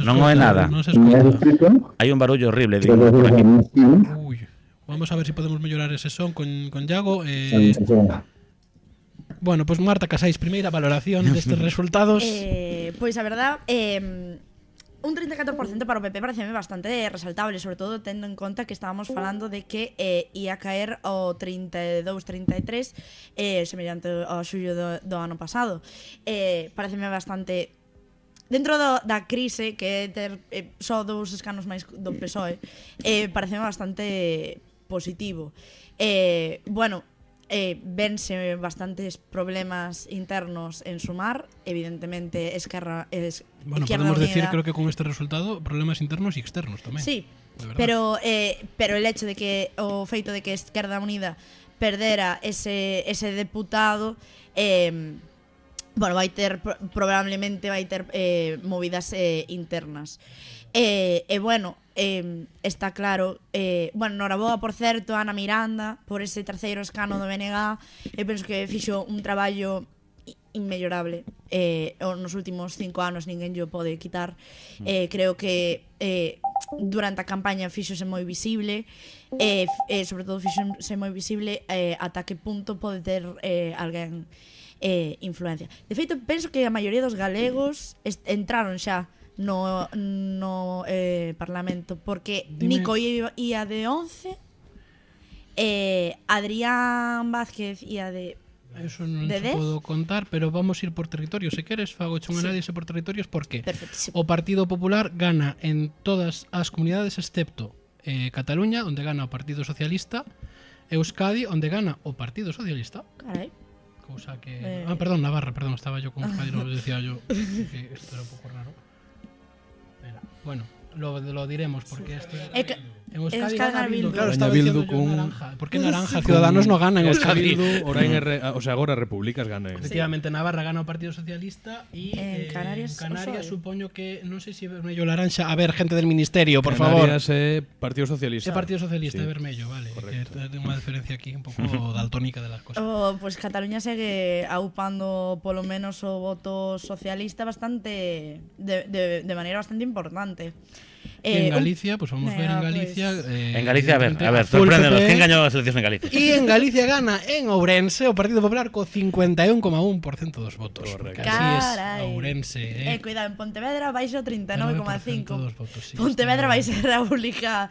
Non oe nada.
Non se
¿Me has
escuta.
escrito?
Hai un barullo horrible, digo, por aquí.
Uy. Vamos a ver si podemos mellorar ese son con Iago. Bueno, pues Marta Casais, primeira valoración destes resultados.
Pois a verdad, un 34% para o PP pareceme bastante resaltable, sobre todo tendo en conta que estábamos falando de que ia caer o 32-33 semellante ao xullo do ano pasado. Pareceme bastante... Dentro da crise, que é ter só 2 escanos máis do PSOE, pareceme bastante positivo. Vense bastantes problemas internos en Sumar, evidentemente Esquerra
Podemos decir, creo que con este resultado, problemas internos e externos tamén.
Sí, pero el hecho de que o feito de que Esquerda Unida perdera ese deputado, probablemente vai ter movidas internas. Está claro, noraboa, por certo, Ana Miranda por ese terceiro escano do BNG. Eu penso que fixo un traballo inmellorable nos últimos 5 anos, ninguén lle pode quitar. Creo que durante a campaña fíxose moi visible, sobre todo fíxose moi visible ata que punto pode ter alguén influencia. De feito, penso que a maioría dos galegos entraron xa no Parlamento, porque Nico ia de 11, Adrián Vázquez ia de...
Eso non se podo contar, pero vamos ir por territorios. Se queres, fago un análisis por territorios, porque o Partido Popular gana en todas as comunidades excepto Cataluña, onde gana o Partido Socialista, Euskadi, onde gana o Partido Socialista.
Carai.
Cousa que... perdón, Navarra, perdón, estaba yo con Euskadi, no decía yo que esto era un pouco raro. Espera. Bueno, lo diremos porque esto... En Euskadi gana Bildu. Claro, estaba
Bildu
diciendo yo
con-
naranja. ¿Por qué naranja? Ciudadanos no gana en Euskadi.
O sea, agora Repúblicas gana.
Efectivamente, Navarra gana o Partido Socialista y
En Canarias,
Canarias
o PSOE.
supoño que, non sei se é vermello ou laranxa. A ver, gente del Ministerio, por favor.
Canarias é Partido Socialista.
É Partido Socialista,
Sí.
é vermello, vale.
Correcto.
Que ten unha diferencia aquí un pouco daltónica de las cosas.
Pois Cataluña segue aupando polo menos o voto socialista bastante de maneira bastante importante.
En Galicia, pues vamos a ver en
Pues,
Galicia.
En Galicia, a ver,
full
sorpréndenos.
PP.
¿Quién gañou as eleccións en Galicia?
Y en Galicia gana en Ourense o Partido Popular co 51,1% dos votos.
Correcto.
Porque así es
Carai.
Ourense,
Cuidado, en Pontevedra baixo 39,5.
dos votos, sí,
Pontevedra
está-
vai ser a única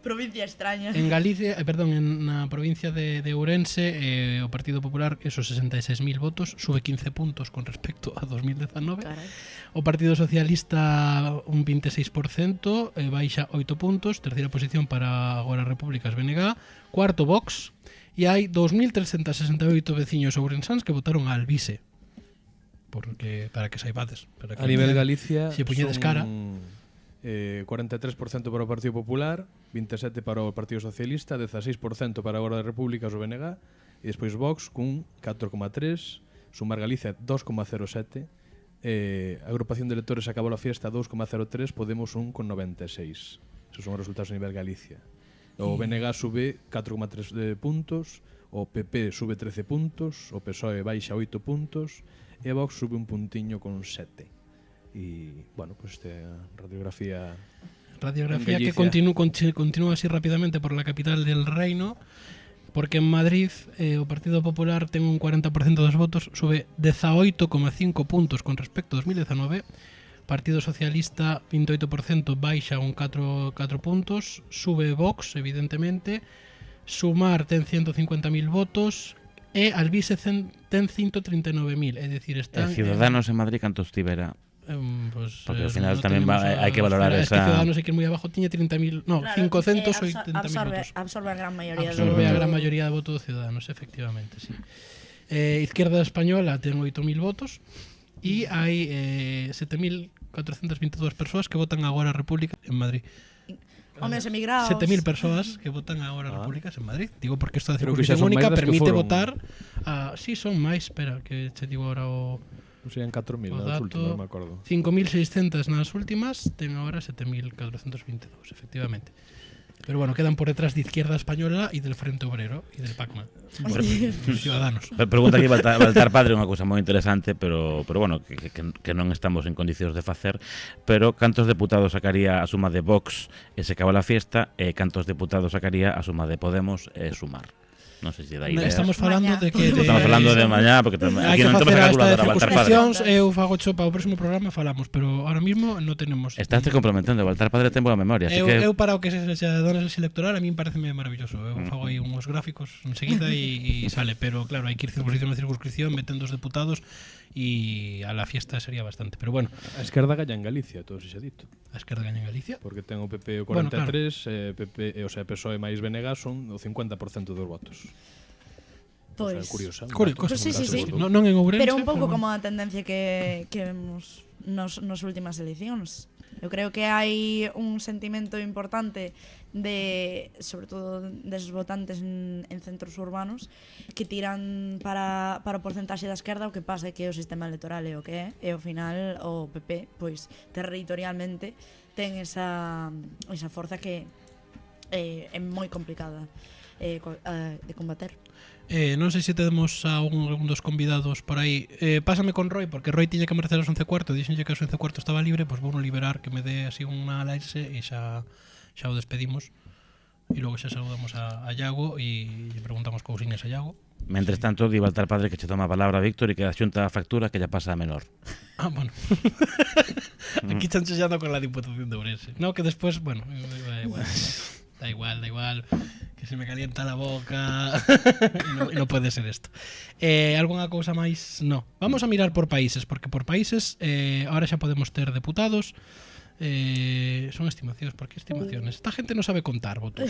provincia extraña.
En Galicia, perdón, en la provincia de Ourense, o Partido Popular, esos 66.000 votos, sube 15 puntos con respecto a 2019.
Carai.
O Partido Socialista un 26%, baixa 8 puntos, terceira posición para agora Repúblicas BNG, cuarto Vox, e hai 2.368 veciños ourensáns que votaron a Alvise. Porque, para que saibades. Para que
A nivel Galicia
Se puñedes
son,
cara.
43% para o Partido Popular, 27% para o Partido Socialista, 16% para agora Repúblicas o BNG, e despois Vox cun 4,3%, Sumar Galicia 2,07%, Agrupación de Electores Acabou a Fiesta 2,03%, Podemos 1,96%. Esos son os resultados a nivel Galicia. O BNG sube 4,3 puntos, o PP sube 13 puntos, o PSOE baixa 8 puntos, e Vox sube un puntiño con 7. E, bueno, pues esta radiografía
Radiografía
en
que
Galicia.
continúa así rápidamente por la capital del reino, porque en Madrid o Partido Popular ten un 40% dos votos, sube 18,5 puntos con respecto a 2019. Partido Socialista 28%, baixa un 4 puntos, sube Vox, evidentemente. Sumar ten 150.000 votos e Alvise ten 139.000, é dicir, están
Ciudadanos en Madrid, cantos tivera?
Pues,
Porque ao final
no
tamén
tenemos
hai que valorar
es que
esa...
Ciudadanos hai que ir moi abajo, tiña 30.000, no, 580.000 votos.
Absorbe a gran maioría
Absorbe a gran maioría de votos de Ciudadanos, efectivamente, sí. Izquierda Española ten 8.000 votos e hai 7.422 persoas que votan agora a República en Madrid.
Homes emigrados.
7.000 persoas que votan agora a Repúblicas en Madrid. Digo porque esta
Creo que xa
circunscripción
son
única
máis das que
permite
foron.
votar a... Sí, son máis, espera, que che digo ahora o...
serían 4.000
O
nas
dato-
últimas, non me acordo.
5.600 nas últimas, ten agora 7.422, efectivamente. Pero bueno, quedan por detrás de Izquierda Española y del Frente Obrero y del PACMA. Ciudadanos.
Pregunta aquí Baltar Padre unha cousa moi interesante, pero bueno, que non estamos en condicións de facer, pero cantos deputados sacaría a suma de Vox e se acaba a fiesta, e cantos deputados sacaría a suma de Podemos e Sumar? Non sei se dá ideas.
Estamos falando
Mañá.
de que...
Estamos falando de mañá, porque
Hai
aquí
que
non temos
facer
a
hasta de
calculadora Baltar Padre.
circunscripcións. Eu fago cho para o próximo programa falamos, pero ahora mismo non tenemos.
Estás comprometendo, Baltar Padre ten boa memoria, así que...
Eu para o que se donas electoral a min pareceme maravilloso. Eu fago aí uns gráficos enseguida e sale, pero claro, hai que ir circunscripción a circunscripción, metendo os deputados e a la fiesta sería bastante. Pero bueno,
A esquerda galla en Galicia, todo se xa dito.
a esquerda gaña en Galicia.
Porque ten o PP o
Bueno,
43, PP, o sea, PSOE máis BNG son o 50% dos votos. O sea,
Pois.
curiosa.
Cosa
Sí, sí, sí.
non en Ourense.
Pero un pouco
bueno.
como a tendencia que vemos nos últimas eleccións. Eu creo que hai un sentimento importante de, sobre todo deses votantes en centros urbanos, que tiran para o porcentaxe da esquerda. O que pasa é que o sistema electoral é o que é, e ao final o PP, pois, territorialmente ten esa forza que é moi complicada de combater.
Non sei se temos a algún dos convidados por aí. Pásame con Roy, porque Roy tiña que marchar ás 11:15. Dixenlle que ás 11:15 estaba libre, pois vou non liberar, que me dé así unha lairse e xa o despedimos. E logo xa saludamos a Iago e lle preguntamos cousiñas a Iago.
Mentres tanto, di Baltar Padre que che toma a palabra Víctor e que xunta a factura que lla pasa a menor.
Ah, bueno. Aquí están chillando con la Diputación de Ourense. No, que después, bueno, da igual. Que se me calienta la boca. No puede ser esto. ¿Alguna cousa máis? No. Vamos a mirar por países, porque por países ahora xa podemos ter deputados. Son estimacións, porque estimaciones. Esta gente non sabe contar votos.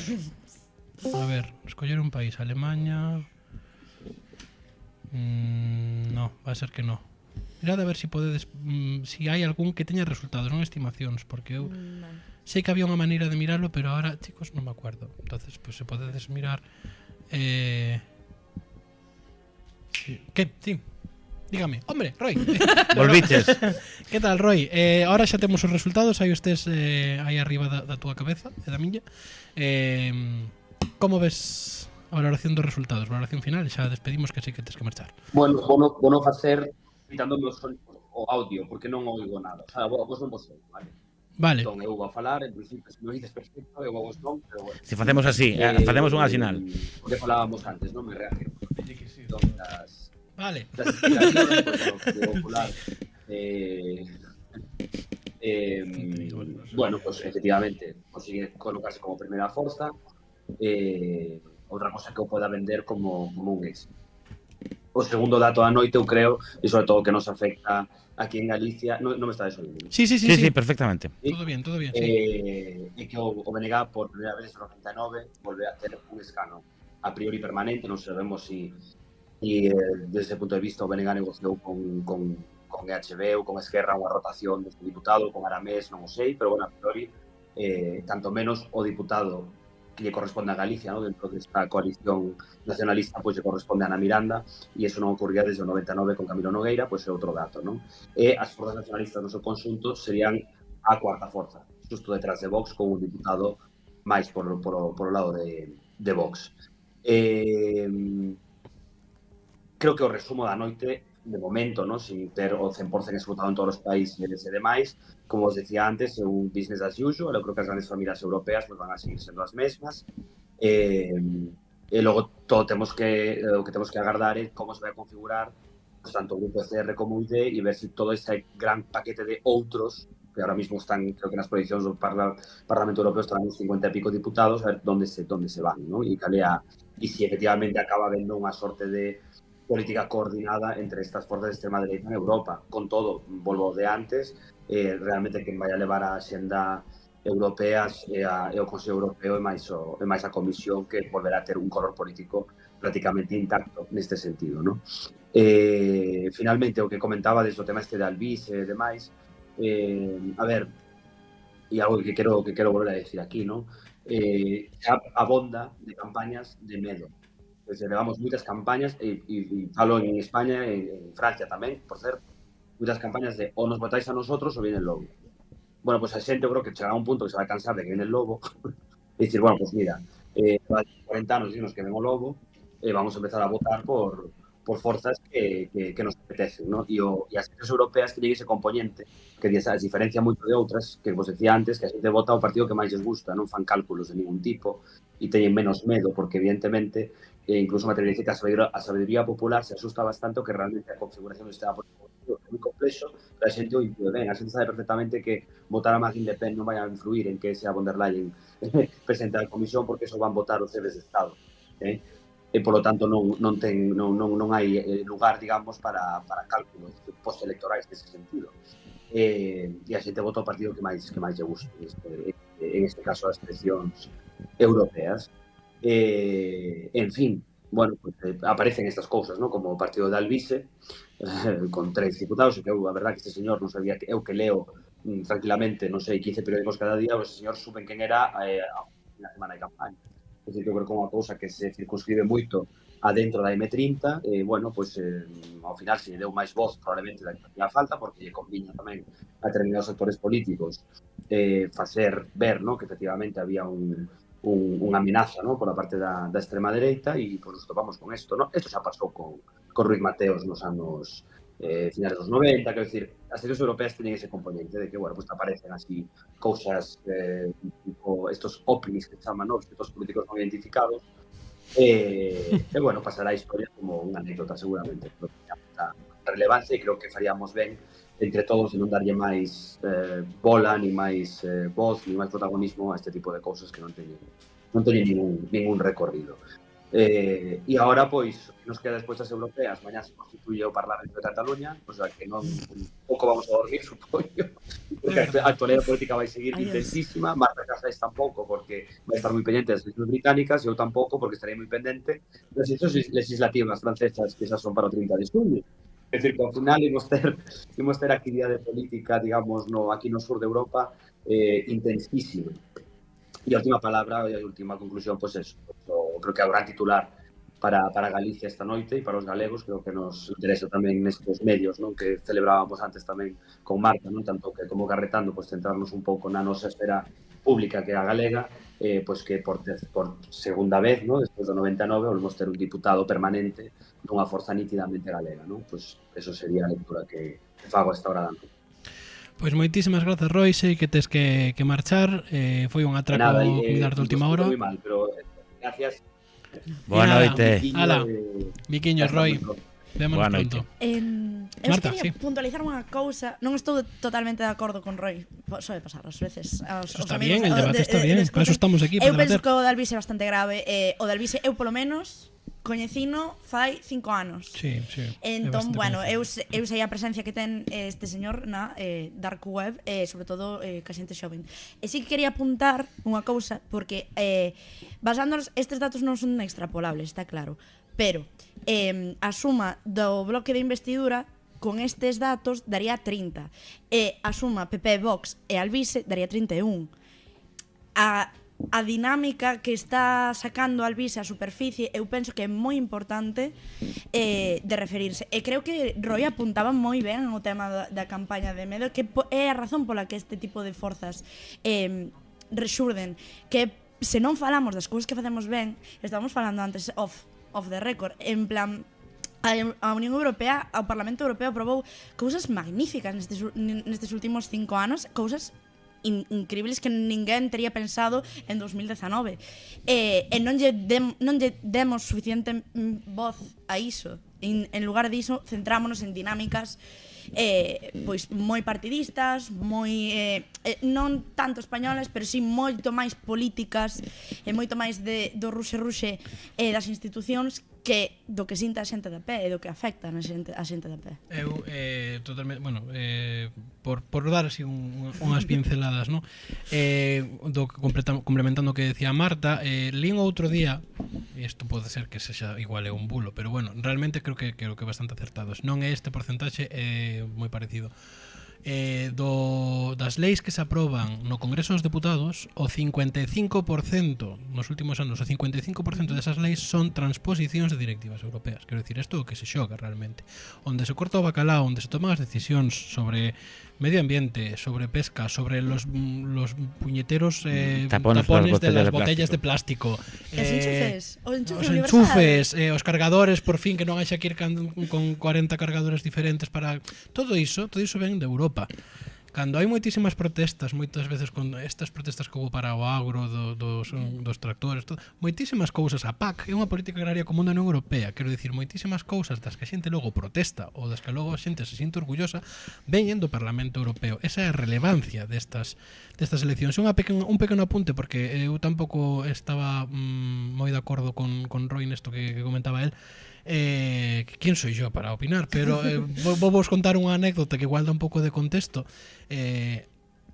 A ver, escoller un país. Alemania... no, va a ser que no. Mirad a ver si podedes... si hai algún que teña resultados, non estimacións, porque eu
Vale.
sei que había unha maneira de miralo, pero ahora, chicos, non me acuerdo. Entonces, pues se podedes mirar... sí. ¿Qué? Sí. Dígame. Hombre, Roy.
Volviches.
Que tal, Roy? Ahora xa temos os resultados, hai estes aí arriba da túa cabeza e da miña. Como ves a valoración dos resultados? Valoración final, xa despedimos que sei que tens que marchar.
Bueno, vou facer quitándome o audio, porque non oigo nada. O sea, vos non vos oigo, vale?
Vale.
Entón, eu vou a falar, en principio, se non dices perfecto, eu vos non, pero bueno.
Si facemos así, facemos unha sinal.
O que falábamos antes, non me reaje. Entón,
Vale.
das inspiracións, pues, popular. Bueno, pues efectivamente consigue colocarse como primeira forza. Outra cosa que o poda vender como un éxito. O segundo dato da noite, eu creo, e sobre todo que nos afecta aquí en Galicia, non me está desolvindo.
Sí,
perfectamente.
Todo bien, sí.
E que o BNG por primeira vez no 99 volve a ter un escano a priori permanente, non sabemos si desde ese punto de vista o BNG negociou con EHB ou con Esquerra unha rotación deste diputado, con Aramés, non o sei, pero bueno, a priori, tanto menos o diputado que lle corresponde a Galicia, ¿no? Dentro desta coalición nacionalista, pois lle corresponde a Ana Miranda, e iso non ocorría desde o 99 con Camilo Nogueira, pois é outro dato, non? E as forzas nacionalistas no seu conxunto serían a cuarta forza, xusto detrás de Vox, con un diputado máis por o lado de Vox. Creo que o resumo da noite, de momento, ¿no? Sin ter o 100% executado en todos os países e demais, como os decía antes, é un business as usual. Eu creo que as grandes familias europeas pues, van a seguir sendo as mesmas. E logo todo o que temos que agardar é como se vai a configurar pues, tanto o grupo CR como o ID e ver se todo ese gran paquete de outros que ahora mismo están, creo que nas proyeccións do Parlamento Europeo están uns 50 e pico diputados, a ver onde se van, ¿no? E se efectivamente acaba vendo unha sorte de política coordinada entre estas forzas de extrema dereita en Europa. Con todo, volvo de antes, realmente quen vai a levar a xenda europea é o Consello Europeo e máis a Comisión, que volverá a ter un color político prácticamente intacto neste sentido, ¿no? Finalmente, o que comentaba desde o tema este de Albís e demais, a ver, e algo que quero volver a decir aquí, ¿no? Xa abonda de campañas de medo. Pues levamos moitas campañas e falo en España e en Francia tamén, por certo, moitas campañas de ou nos votáis a nosotros ou viene el lobo. Bueno, pues a xente eu creo que chegará un punto que se vai cansar de que viene el lobo e dicir, bueno, pues mira, 40 anos dinos que ven o lobo e vamos a empezar a votar por forzas que nos apetecen, ¿no? E as xentes europeas que llegue ese componente que as diferencia moito de outras, que vos decía antes, que a xente vota o partido que máis les gusta, non fan cálculos de ningún tipo e teñen menos medo, porque evidentemente incluso materializa que a sabiduría popular se asusta bastante o que realmente a configuración do sistema político é moi complexo, pero a xente o intuye ben, a xente sabe perfectamente que votar a Marine Le Pen non vai a influir en que sea von der Leyen presente a comisión, porque eso van votar os jefes de Estado, e polo tanto non hai lugar, digamos, para cálculos postelectorais nese sentido. E a xente vota o partido que máis lle guste, en este caso as eleccións europeas. En fin, bueno, pues, aparecen estas cousas, ¿no? Como o partido de Alvise, con 3 diputados, e que a verdad que este señor non sabía que eu que leo tranquilamente, non sei, 15 periódicos cada día, ese señor suben quen era na semana de campaña. É dicir, que eu creo que é unha cousa que se circunscribe moito adentro da M30, bueno, pues ao final se lle deu máis voz probablemente da que facía falta, porque lle conviña tamén a determinados sectores políticos facer ver, ¿no? Que efectivamente había unha amenaza, ¿no? Por a parte da extrema dereita e pues, nos topamos con isto, ¿no? Isto xa pasou con Ruiz Mateos nos anos finales dos 90, quero dicir, as eleccións europeas teñen ese componente de que, bueno, pues aparecen así cousas tipo estos OVNIs que chaman, ¿no? Estos políticos non identificados e bueno, pasará a historia como unha anécdota seguramente, pero a relevancia e creo que faríamos ben entre todos e non darlle máis bola, ni máis voz, ni máis protagonismo a este tipo de cousas que non teñen ningún recorrido. E agora, pois, nos queda despois das europeas, mañá se constituye o Parlamento de Cataluña, o sea que non pouco vamos a dormir, supoño, porque a actualidade política vai seguir intensísima, Marta Casais tampouco, porque vai estar moi pendente das eleccións británicas, eu tampouco, porque estarei moi pendente das eleccións legislativas francesas, que xa son para o 30 de junio. É dicir, que ao final imos ter actividade política, digamos, aquí no sur de Europa, intensísima. E a última palabra e a última conclusión, pois eso, creo que é o gran titular para Galicia esta noite e para os galegos, creo que nos interesa tamén nestes medios, non, que celebrábamos antes tamén con Marta, non, tanto que como Carretando, pois centrarnos un pouco na nosa esfera pública que é a galega, pois que por segunda vez, non, despois do 99, volvemos ter un diputado permanente dunha forza nítidamente galega, non? Pois eso sería a lectura que fago a esta hora da noite.
Pois moitísimas grazas, Roy, sei que tes que marchar, foi un atraco cuidar de última hora.
Moi mal, pero gracias.
Boa noite.
Ala, Viquiño, Roy, vémonos pronto.
Eu
Marta,
quería
sí.
puntualizar unha cousa. Non estou totalmente de acordo con Roy. Soe pasar ás veces.
Está bien, el debate está bien. Para eso estamos aquí, para
eu penso
debater.
que o de Alvise é bastante grave. O de Alvise, eu polo menos coñecino fai 5 anos.
Sí.
Entón, bueno, eu sei a presencia que ten este señor na dark web, sobre todo ca xente xoven. E sí que quería apuntar unha cousa, porque basándonos, estes datos non son extrapolables, está claro, pero a suma do bloque de investidura con estes datos daría 30, e a suma PP, Vox e Alvise daría 31. A dinámica que está sacando Alvise a superficie, eu penso que é moi importante de referirse. E creo que Roy apuntaba moi ben o tema da campaña de medo, que é a razón pola que este tipo de forzas rexurden, que se non falamos das cousas que facemos ben, estábamos falando antes off the record, en plan, a Unión Europea, o Parlamento Europeo aprobou cousas magníficas nestes últimos 5 anos, cousas increíbles que ninguén tería pensado en 2019, e non lle demos suficiente voz a iso. En lugar diso, centrámonos en dinámicas pois moi partidistas, moi non tanto españolas, pero si moito máis políticas e moito máis do ruxe das institucións que do que sinta a xente de pé e do que afecta a xente de pé.
Eu totalmente, bueno, por dar así unhas pinceladas, ¿no? Complementando o que decía Marta, lín outro día, e isto pode ser que sexa igual é un bulo, pero bueno, realmente creo que é bastante acertado. Non é este porcentaxe, é moi parecido. Das leis que se aproban no Congreso dos Deputados, o 55% nos últimos anos, o 55% desas leis son transposicións de directivas europeas. Quero dicir, isto é o que se xoga realmente. Onde se corta o bacalao, onde se toman as decisións sobre medio ambiente, sobre pesca, sobre los puñeteros tapones de las botellas de plástico.
Os enchufes,
os cargadores, por fin, que non haxa que ir con 40 cargadores diferentes para... Todo iso ven de Europa. Cando hai moitísimas protestas, moitas veces con estas protestas que houve para o agro dos tractores, todo, moitísimas cousas, a PAC é unha política agraria común da Unión Europea, quero dicir, moitísimas cousas das que a xente logo protesta ou das que logo a xente se siente orgullosa veñen do Parlamento Europeo. Esa é a relevancia destas eleccións. Un pequeno apunte, porque eu tampouco estaba moi de acordo con Roy nesto que comentaba él. ¿Quién soy yo para opinar? Pero vos contar unha anécdota que igual dá un pouco de contexto.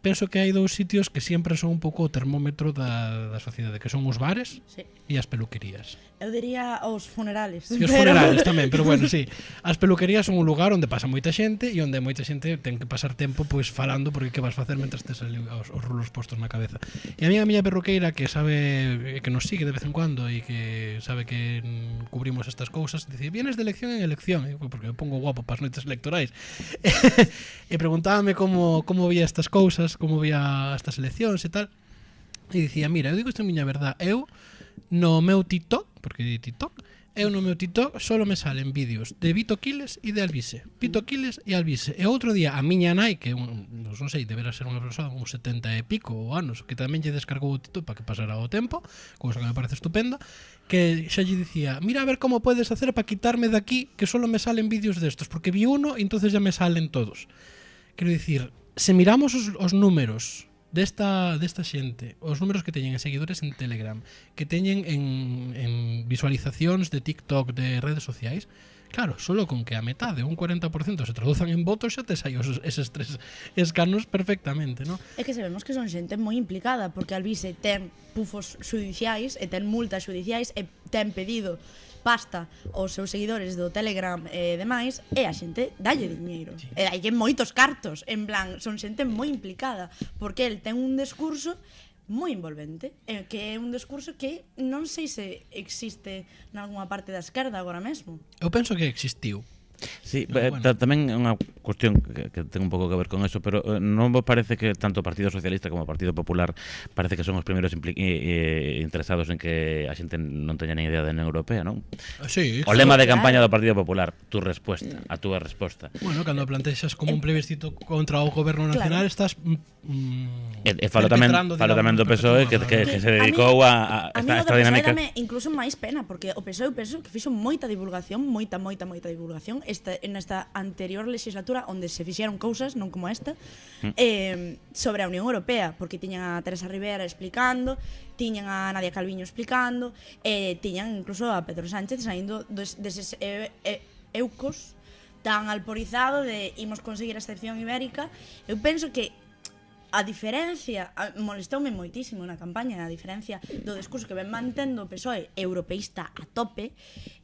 Penso que hai dous sitios que sempre son un pouco o termómetro da sociedade, que son os bares e as peluquerías.
Eu diría os funerales.
E os funerales tamén, pero bueno, sí. As peluquerías son un lugar onde pasa moita xente e onde moita xente ten que pasar tempo pois falando, porque que vas facer mentres tes os rulos postos na cabeza. E a miña perruqueira, que sabe, que nos sigue de vez en cuando e que sabe que cubrimos estas cousas, dice, vienes de elección en elección, porque eu pongo guapo para as noites electorais. E preguntábame como vía estas cousas, como vía estas eleccións e tal. E dicía, mira, eu digo isto en miña verdad, eu no meu TikTok, porque di TikTok, no meu TikTok solo me salen vídeos de Vito Quiles e de Alvise. Vito Quiles e Alvise. E outro día a miña nai, que non sei, deberá ser unha persoa como 70 e pico anos, que tamén lle descargou o TikTok para que pasara o tempo, cousa que me parece estupenda, que xa lle dicía, mira a ver como podes hacer para quitarme de aquí, que solo me salen vídeos destos, porque vi uno e entonces ya me salen todos. Quero dicir, se miramos os números desta xente, os números que teñen en seguidores en Telegram, que teñen en visualizacións de TikTok, de redes sociais, claro, solo con que a metade, un 40% se traduzan en votos, xa te sai eses 3 escanos perfectamente, non?
É que sabemos que son xente moi implicada, porque Alvise ten pufos xudiciais e ten multas xudiciais e ten pedido pasta aos seus seguidores do Telegram e demais, e a xente dalle diñeiro. E dalle moitos cartos, en plan, son xente moi implicada, porque el ten un discurso moi envolvente, que é un discurso que non sei se existe nalgúna parte da esquerda agora mesmo.
Eu penso que existiu.
Sí,
Bueno.
tamén é unha cuestión que ten un pouco que ver con eso, pero non vos parece que tanto o Partido Socialista como o Partido Popular parece que son os primeiros interesados en que a xente non teña nin idea da Unión Europea, non?
Sí,
O lema de campaña do Partido Popular, tu resposta, a túa resposta.
bueno, cando plantexas como un plebiscito contra o goberno nacional, estás
E falo tamén do PSOE que se dedicou a esta dinámica.
Dame incluso máis pena, porque o PSOE penso que fixo moita divulgación, moita divulgación en esta anterior legislatura onde se fixeron cousas, non como esta, sobre a Unión Europea, porque tiñan a Teresa Rivera explicando, tiñan a Nadia Calviño explicando, tiñan incluso a Pedro Sánchez saindo deses eucos tan alporizado de imos conseguir a excepción ibérica. Eu penso que a diferencia, molestoume moitísimo na campaña, a diferencia do discurso que ven mantendo o PSOE europeísta a tope,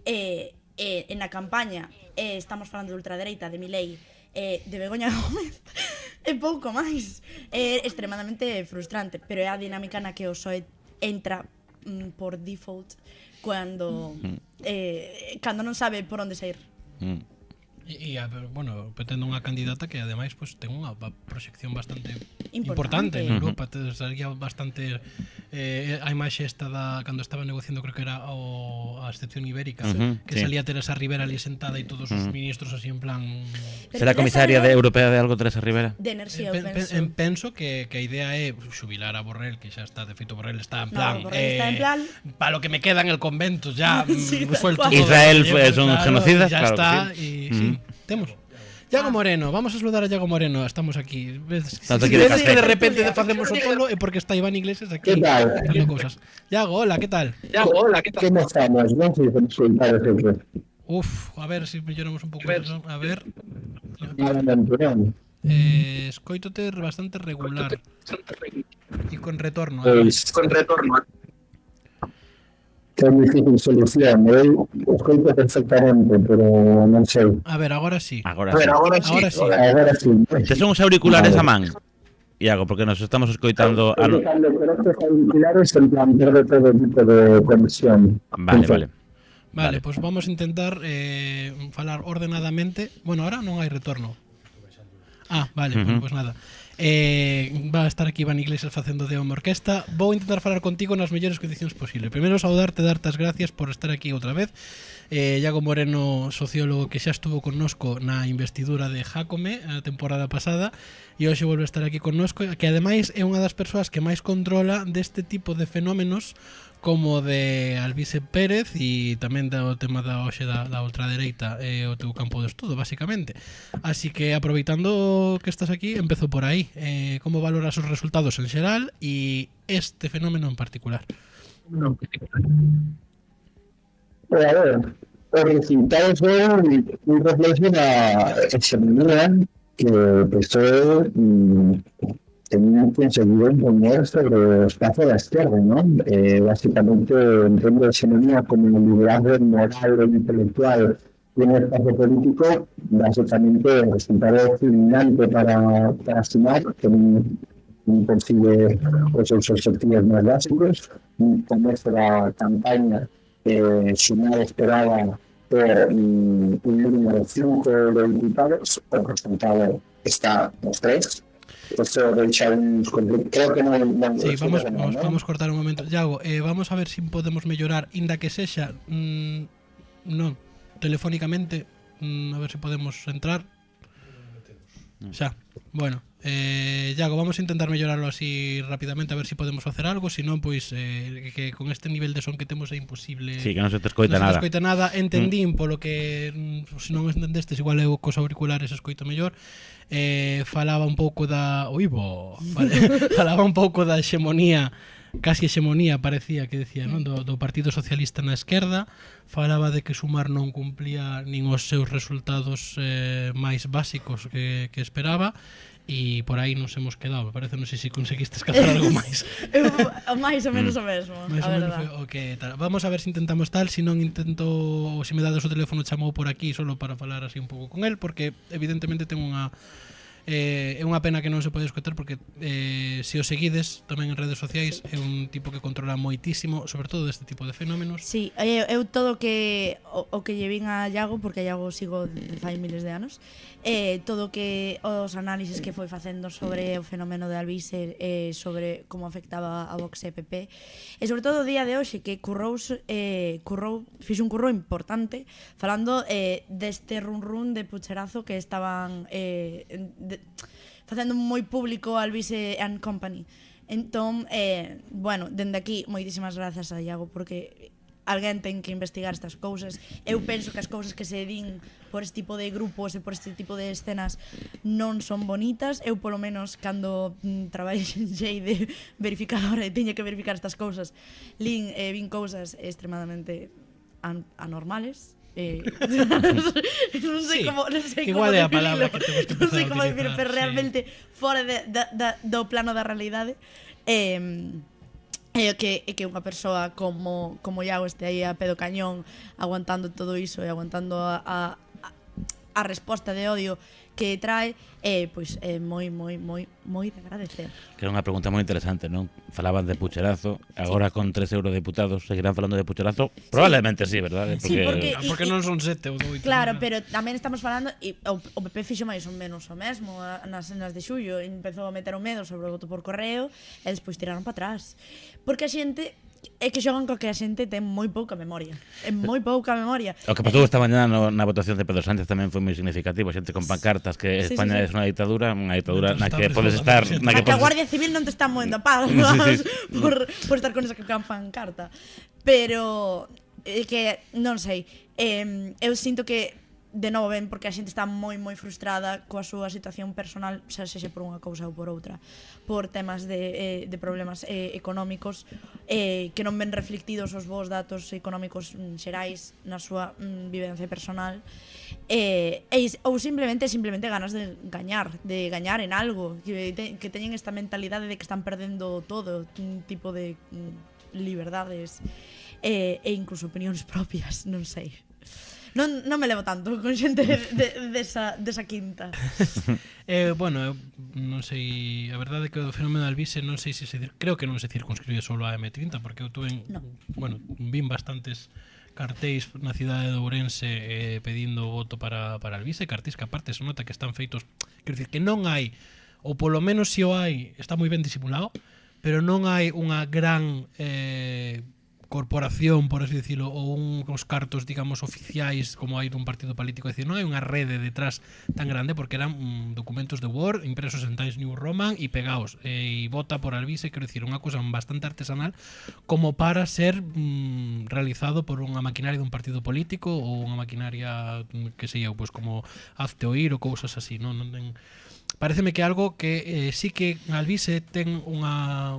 en a campaña estamos falando de ultradereita, de Milei, de Begoña Gómez, e pouco máis. É extremadamente frustrante, pero é a dinámica na que o PSOE entra por default cando non sabe por onde sair.
E bueno, tendo unha candidata que ademais pues, ten unha proxección bastante importante en Europa, sería bastante a imaxe esta cando estaba negociando, creo que era a excepción ibérica, que salía Teresa Rivera ali sentada e todos os ministros así en plan...
Será comisaria europea de algo Teresa Rivera?
De enerxía, eu
penso que a idea é xubilar a Borrell, que xa está, de feito Borrell está en plan, para lo que me queda en el convento, ya suelto todo.
Israel son genocidas,
ya
claro
está,
que sí.
y sí, temos. Iago Moreno, vamos a saludar a Iago Moreno, estamos aquí. Ves
que
de repente facemos o tolo é porque está Iván Iglesias aquí.
¿Qué tal?
Cousas. Iago, hola, que tal?
¿Cómo estamos? No sé cómo soltar siempre.
Uf, a ver si melloramos un pouco eso. A ver. Escoítote bastante regular. E con retorno.
Con retorno. Qué difícil solución. Escoito perfectamente, pero non sei.
A ver, agora sí.
Agora sí.
Ahora sí.
Te son os auriculares a man? Iago, porque nos estamos escoitando...
Pero estos auriculares en plan pierde todo tipo de conexión.
Vale, pues vamos a intentar falar ordenadamente. Bueno, ahora non hai retorno. Vale, pues nada. Va a estar aquí Iván Iglesias facendo de home orquesta. Vou intentar falar contigo nas mellores condicións posibles. Primeiro saudarte, darte as gracias por estar aquí outra vez. Iago Moreno, sociólogo que xa estuvo connosco na investidura de Jácome a temporada pasada e hoxe volve a estar aquí connosco, que ademais é unha das persoas que máis controla deste tipo de fenómenos como de Alvise Pérez e tamén do tema da hoxe da ultradereita e o teu campo de estudo, basicamente. Así que, aproveitando que estás aquí, empezo por aí. Como valoras os resultados en xeral e este fenómeno en particular?
Pues a ver, los resultados son un reflejo de la hegemonía que el PSOE tenía conseguido imponer sobre el espacio de la izquierda, ¿no? Básicamente entiendo la hegemonía como un liderazgo moral e intelectual y en el espacio político, básicamente el resultado fulminante para sumar, que no consigue los objetivos más básicos, como la campaña sumar esperaba por un número de 5 de diputados, el resultado está los 3. Creo que no.
Sí, vamos cortar un momento. Iago, vamos a ver si podemos mellorar, inda que sexa non telefónicamente, a ver se podemos entrar. Xa, bueno, Iago, vamos a intentar mellorarlo así rapidamente, a ver si podemos facer algo, si non, pois que con este nivel de son que temos é imposible.
Sí, que non se te escoita
non se
nada.
escoita nada. Entendín polo que se non entendestes, igual eu cos auriculares escoito mellor. Falaba un pouco da falaba un pouco da hexemonía, casi hexemonía parecía que decía, non, do Partido Socialista na esquerda. Falaba de que Sumar non cumplía nin os seus resultados máis básicos que esperaba, e por aí nos hemos quedado. Me parece, non sei se conseguiste cazar algo máis.
Máis ou menos o mesmo,
Máis
a
ou menos
verdad.
foi o que tal. Vamos a ver se intentamos tal, se non intento, ou se me dades o teléfono chamou por aquí solo para falar así un pouco con el, porque evidentemente ten unha é unha pena que non se pode escoitar, porque se o seguides tamén en redes sociais é un tipo que controla moitísimo, sobre todo deste tipo de fenómenos.
Sí, eu todo que o que lle vin a Iago, porque a Iago sigo de fai miles de anos, todo que os análisis que foi facendo sobre o fenómeno de Alvise, sobre como afectaba a Vox e PP, e sobre todo o día de hoxe que fixe un curro importante falando deste run de pucherazo que estaban facendo moi público Alvise and Company. Entón, bueno, dende aquí moitísimas grazas a Iago, porque alguén ten que investigar estas cousas. Eu penso que as cousas que se din por este tipo de grupos e por este tipo de escenas non son bonitas. Eu, polo menos, cando traballei de verificadora e tiña que verificar estas cousas, vin cousas extremadamente anormales. Non sei
Sí,
como
igual é a palabra que temos que
non
empezar
sei
a
como decir,
utilizar,
pero
sí.
realmente fora do plano da realidade. Que unha persoa como Iago este aí a pé do cañón aguantando todo iso e aguantando a resposta de odio que trae, pois é moi de agradecer.
Que era unha pregunta moi interesante, non? Falaban de pucherazo, agora con 3 eurodeputados seguirán falando de pucherazo? Probablemente sí, verdade?
Sí, porque-
Porque non son 7 ou 8.
Claro, pero tamén estamos falando e o PP fixo máis ou menos o mesmo nas de xullo, empezou a meter o medo sobre o voto por correo e despois tiraron para atrás. Porque a xente é que xogan co que a xente ten moi pouca memoria. É moi pouca memoria.
O que pasou esta mañá na votación de Pedro Sánchez tamén foi moi significativo, xente con pancartas que
Sí,
España
sí,
é unha ditadura na que
Estás
podes estar,
preso,
na
A
que
que a
podes
Guardia Civil non te está moendo a palo,
Sí, sí.
por estar con esa pancarta. Pero que non sei, eu sinto que de novo ben porque a xente está moi frustrada coa súa situación personal, xa sexa por unha cousa ou por outra, por temas de problemas económicos que non ven reflectidos os bons datos económicos xerais na súa vivencia personal, ou simplemente ganas de gañar en algo, que teñen esta mentalidade de que están perdendo todo tipo de liberdades e incluso opinións propias, non sei. Non me levo tanto con xente desa quinta.
Bueno, non sei, a verdade é que o fenómeno de Alvise non sei se creo que non se circunscribe solo a M30, porque eu tuve, bueno, vin bastantes cartéis na cidade de Ourense pedindo o voto para Alvise, cartéis que aparte se nota que están feitos, quero dicir que non hai, ou polo menos se o hai, está moi ben disimulado, pero non hai unha gran corporación, por así decirlo, ou uns cartos, digamos, oficiais como hai dun partido político, é dicir, non hai unha rede detrás tan grande, porque eran documentos de Word impresos en Times New Roman e pegados, e vota por Alvise, quero dicir, unha cousa bastante artesanal como para ser realizado por unha maquinaria dun partido político ou unha maquinaria que sei eu, pois como hazte oír ou cousas así, non ten... Pareceme que algo que sí que Alvise ten unha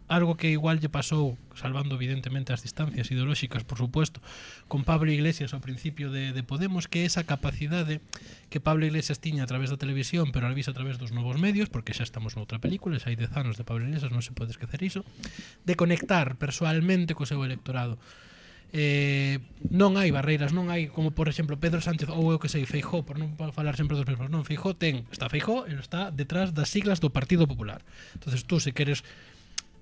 algo que igual lle pasou, salvando evidentemente as distancias ideolóxicas, por supuesto, con Pablo Iglesias ao principio de Podemos, que esa capacidade que Pablo Iglesias tiña a través da televisión, pero Alvise a través dos novos medios, porque xa estamos noutra película, xa hai 10 anos de Pablo Iglesias, non se pode esquecer iso, de conectar persoalmente co seu electorado. Non hai barreiras, non hai como por exemplo Pedro Sánchez ou eu que sei Feijóo, por non falar sempre dos mesmos, non, Feijóo está Feijóo, ele está detrás das siglas do Partido Popular. Entonces tú se queres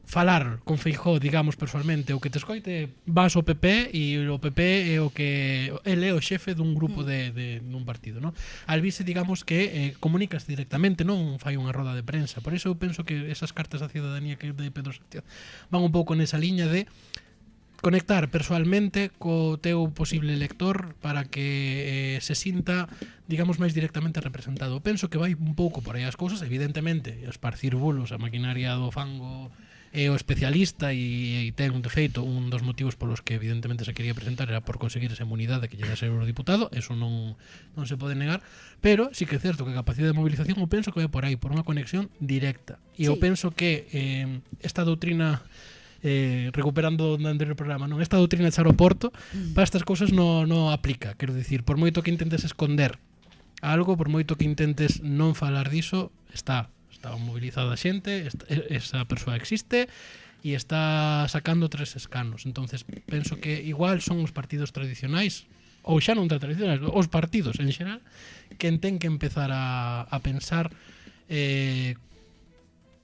falar con Feijóo, digamos, persoalmente, o que te escoite, vas ao PP e o PP é o que ele é o xefe dun grupo dun partido, non? Alvise, digamos que comunicas directamente, non fai unha roda de prensa. Por iso eu penso que esas cartas da ciudadanía que de Pedro Sánchez van un pouco nesa liña de conectar persoalmente co teu posible lector para que se sinta, digamos, máis directamente representado. Penso que vai un pouco por aí as cousas, evidentemente, esparcir bulos, a maquinaria do fango é o especialista e ten de feito un dos motivos polos que evidentemente se quería presentar era por conseguir esa inmunidade que lle dá ser eurodiputado, eso non se pode negar, pero sí que é certo que a capacidade de movilización eu penso que vai por aí, por unha conexión directa. E eu penso que esta doutrina recuperando no anterior programa, non, esta doutrina de Charoporto para estas cousas non aplica, quero dicir, por moito que intentes esconder algo, por moito que intentes non falar diso, está mobilizada a xente, esa persoa existe e está sacando 3 escanos. Entonces penso que igual son os partidos tradicionais ou xa non tan tradicionais, os partidos en xeral que ten que empezar a pensar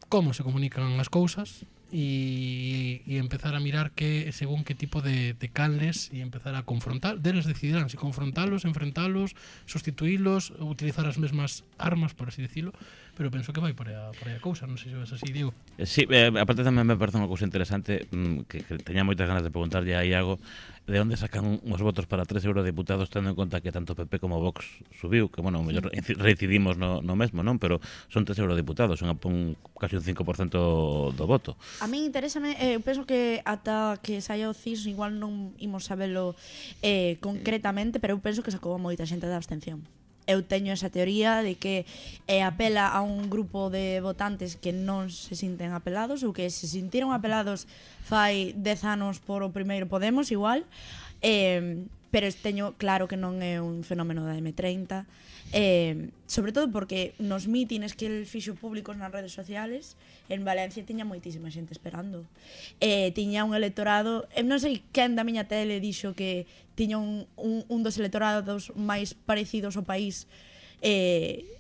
como se comunican as cousas e empezar a mirar que según que tipo de canles e empezar a confrontar, deles decidirán se confrontalos, enfrentalos, sustituílos, utilizar as mesmas armas, por así decirlo, pero penso que vai por aí a cousa, non sei se ves así, Diego.
Sí, aparte tamén me parece unha cousa interesante que teña moitas ganas de preguntarlle a Iago de onde sacan os votos para 3 eurodiputados tendo en conta que tanto PP como Vox subiu, que, bueno, mellor reincidimos no mesmo, non? Pero son 3 eurodiputados, son casi un 5% do voto.
A mí interésame, penso que ata que saia o CIS igual non imos sabelo concretamente, pero eu penso que sacou moita xente da abstención. Eu teño esa teoría de que apela a un grupo de votantes que non se sinten apelados ou que se sintiron apelados fai 10 anos por o primeiro Podemos igual, pero teño claro que non é un fenómeno da M30, sobre todo porque nos mítines que el fixo públicos nas redes sociales en Valencia tiña moitísima xente esperando, tiña un electorado, non sei quen da miña tele dixo que tiña un dos electorados máis parecidos ao país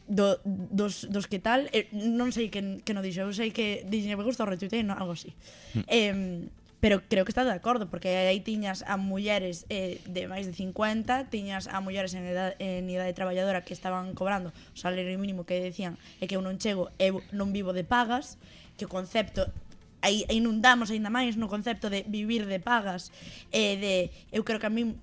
dos que tal, non sei que non dixo, eu sei que dixo, me gusta o retuitei, algo así. Pero creo que está de acordo, porque aí tiñas a mulleres de máis de 50, tiñas a mulleres en idade traballadora que estaban cobrando o salario mínimo, que decían que eu non chego, eu non vivo de pagas, que o concepto aí inundamos aínda máis no concepto de vivir de pagas, eu creo que a mí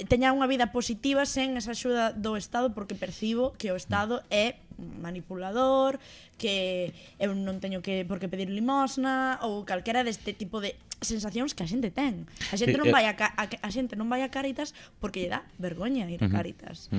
teña unha vida positiva sen esa axuda do Estado, porque percibo que o Estado é manipulador, que eu non teño por que pedir limosna ou calquera deste tipo de sensacións que a xente ten. A xente non vai a Cáritas porque lle dá vergoña ir a Cáritas.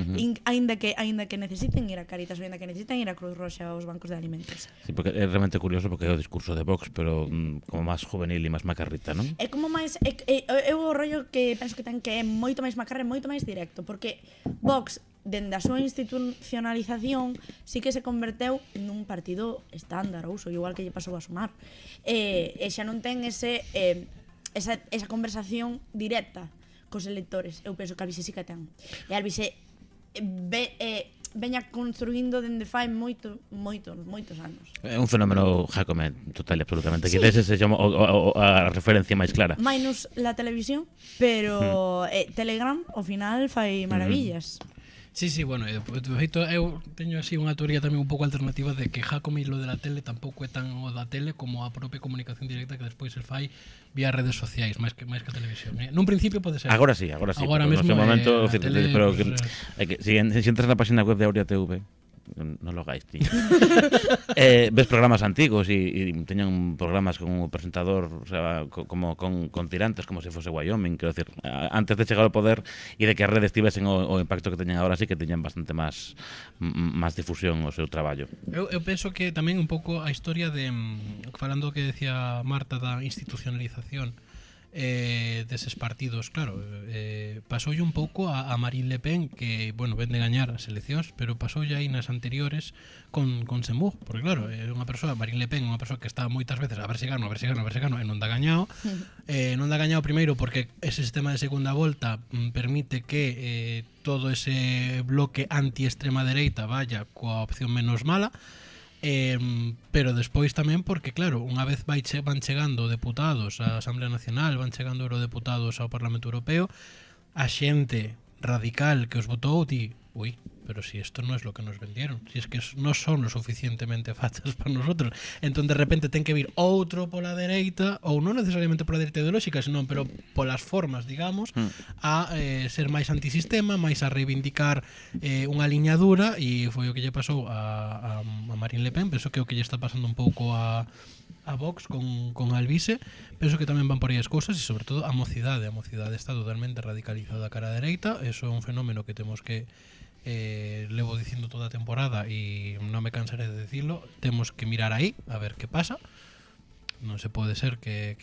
Aínda que necesiten ir a Cáritas ou aínda que necesiten ir a Cruz Roxa aos bancos de alimentos.
Sí, porque é realmente curioso porque é o discurso de Vox, pero como máis juvenil e máis macarrita, non?
É como máis eu o rollo que penso que ten que é moito máis macarra e moito máis directo, porque Vox dende a súa institucionalización sí que se converteu nun partido estándar, ou igual que lle pasou a Sumar, e xa non ten esa conversación directa cos electores. Eu penso que a Albixe sí que ten, e a Albixe veña construindo dende fai moitos anos.
É un fenómeno, Jacome, total e absolutamente. Sí. Quizás ese a referencia máis clara.
Mainus la televisión, pero Telegram ao final fai maravillas.
Sí, bueno, de feito eu teño así unha teoría tamén un pouco alternativa de que Jacome lo de la tele tampouco é tan o da tele como a propia comunicación directa que despois se fai vía redes sociais, máis que a televisión. Nun principio pode ser.
Agora sí.
Agora mesmo
momento,
tele,
pero si entras na página web de Aurea TV, non lo hagáis, tío. Ves programas antigos e teñen programas con un presentador, o sea, como con tirantes, como se fose Wyoming, quero decir, antes de chegar ao poder e de que as redes tivesen o impacto que teñen agora, sí que teñen bastante máis difusión o seu traballo.
Eu penso que tamén un pouco a historia de, falando que decía Marta da institucionalización deses partidos, claro, pasoulle un pouco a Marine Le Pen, que, bueno, ven de gañar as eleccións, pero pasoulle aí nas anteriores con Semur, porque claro, é unha persoa, Marine Le Pen, unha persoa que está moitas veces a ver se gano, e non dá gañado. Non dá gañado primeiro porque ese sistema de segunda volta permite que todo ese bloque anti-extrema dereita vaya coa opción menos mala. Pero despois tamén porque, claro, unha vez van chegando deputados á Asamblea Nacional, van chegando eurodeputados ao Parlamento Europeo, a xente radical que os votou di, pero si esto no es lo que nos vendieron, si es que no son lo suficientemente fachas para nosotros, entón de repente ten que vir outro pola dereita, ou non necesariamente pola dereita ideolóxica, senón pero polas formas, digamos, a ser máis antisistema, máis a reivindicar unha liñadura, e foi o que lle pasou a Marine Le Pen. Penso que o que lle está pasando un pouco a Vox con Alvise, penso que tamén van por aí as cousas, e sobre todo a mocidade está totalmente radicalizada a cara dereita. Eso é un fenómeno que temos que levo dicindo toda a temporada e non me cansaré de decirlo, temos que mirar aí a ver que pasa. Non se pode ser que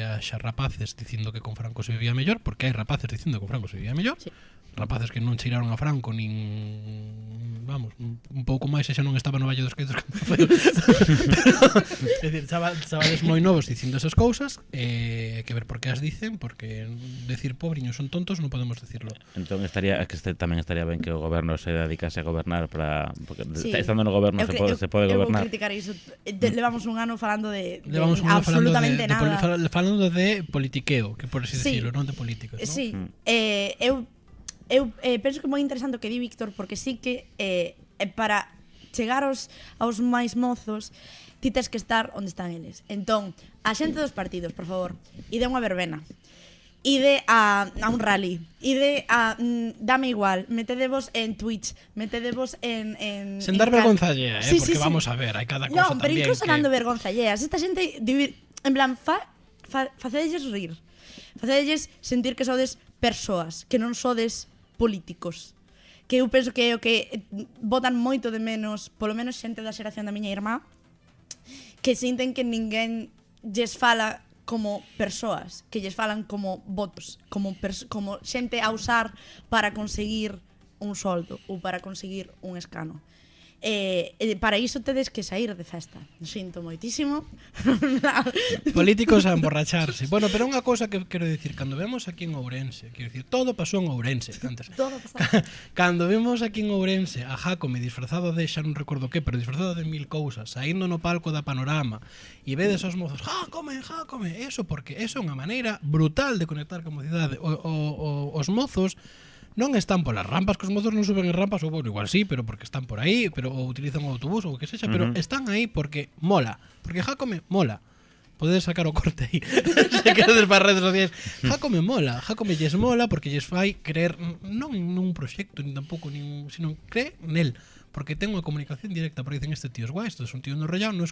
haxa rapaces dicindo que con Franco se vivía mellor, porque hai rapaces dicindo que con Franco se vivía mellor, sí. Rapaces que non cheiraron a Franco nin, vamos, un pouco máis e xa non estaba no Valle dos Caídos pero, é dicir, chavales moi novos dicindo esas cousas, que ver por que as dicen, porque decir pobriños son tontos non podemos decirlo.
Entón tamén estaría ben que o goberno se dedicase a gobernar porque sí. Estando no goberno se pode gobernar.
Eu vou criticar iso. Levamos un ano falando de
absolutamente
nada.
Falando de politiqueo, que por así decirlo, non de políticas, non?
Sí. Eu penso que é moi interesante o que di Víctor, porque sí que para chegar aos máis mozos ti tes que estar onde están eles. Entón, a xente dos partidos, por favor, ide a unha verbena, ide a un rally, ide a dame igual, metedevos en Twitch, metedevos en sen
dar vergonza allea,
sí,
porque
sí,
vamos a ver, hai cada cosa tamén.
Non, pero incluso dando vergonza alleas. Esta xente, en plan, facedelles rir, facedelles sentir que sodes persoas, que non sodes políticos, que eu penso que é o que botan moito de menos, polo menos xente da xeración da miña irmá, que sinten que ninguén lles fala como persoas, que lles falan como votos, como xente a usar para conseguir un soldo ou para conseguir un escano. Para iso tedes que sair de festa. Sinto moitísimo.
Políticos a emborracharse. Bueno, pero unha cousa que quero dicir, cando vemos aquí en Ourense, quero dicir, todo pasou en Ourense antes. Cando vemos aquí en Ourense a Jácome disfrazado de, xa non recordo que, pero disfrazado de mil cousas, saindo no palco da Panorama, e vedes aos mozos, Jácome, eso porque eso é unha maneira brutal de conectar coa mocidade. Os mozos non están polas rampas, que os mozos non suben en rampas, ou bueno, igual sí, pero porque están por aí, pero ou utilizan o autobús ou o que sexa, pero están aí porque mola, porque Jácome mola. Podedes sacar o corte aí se queredes para redes sociais. Jácome mola, Jácome lles mola porque lles fai creer non en un proxecto, nin tampouco sino cree nel, porque ten unha comunicación directa, porque dicen, este tío es guai, este es un tío enrollado, non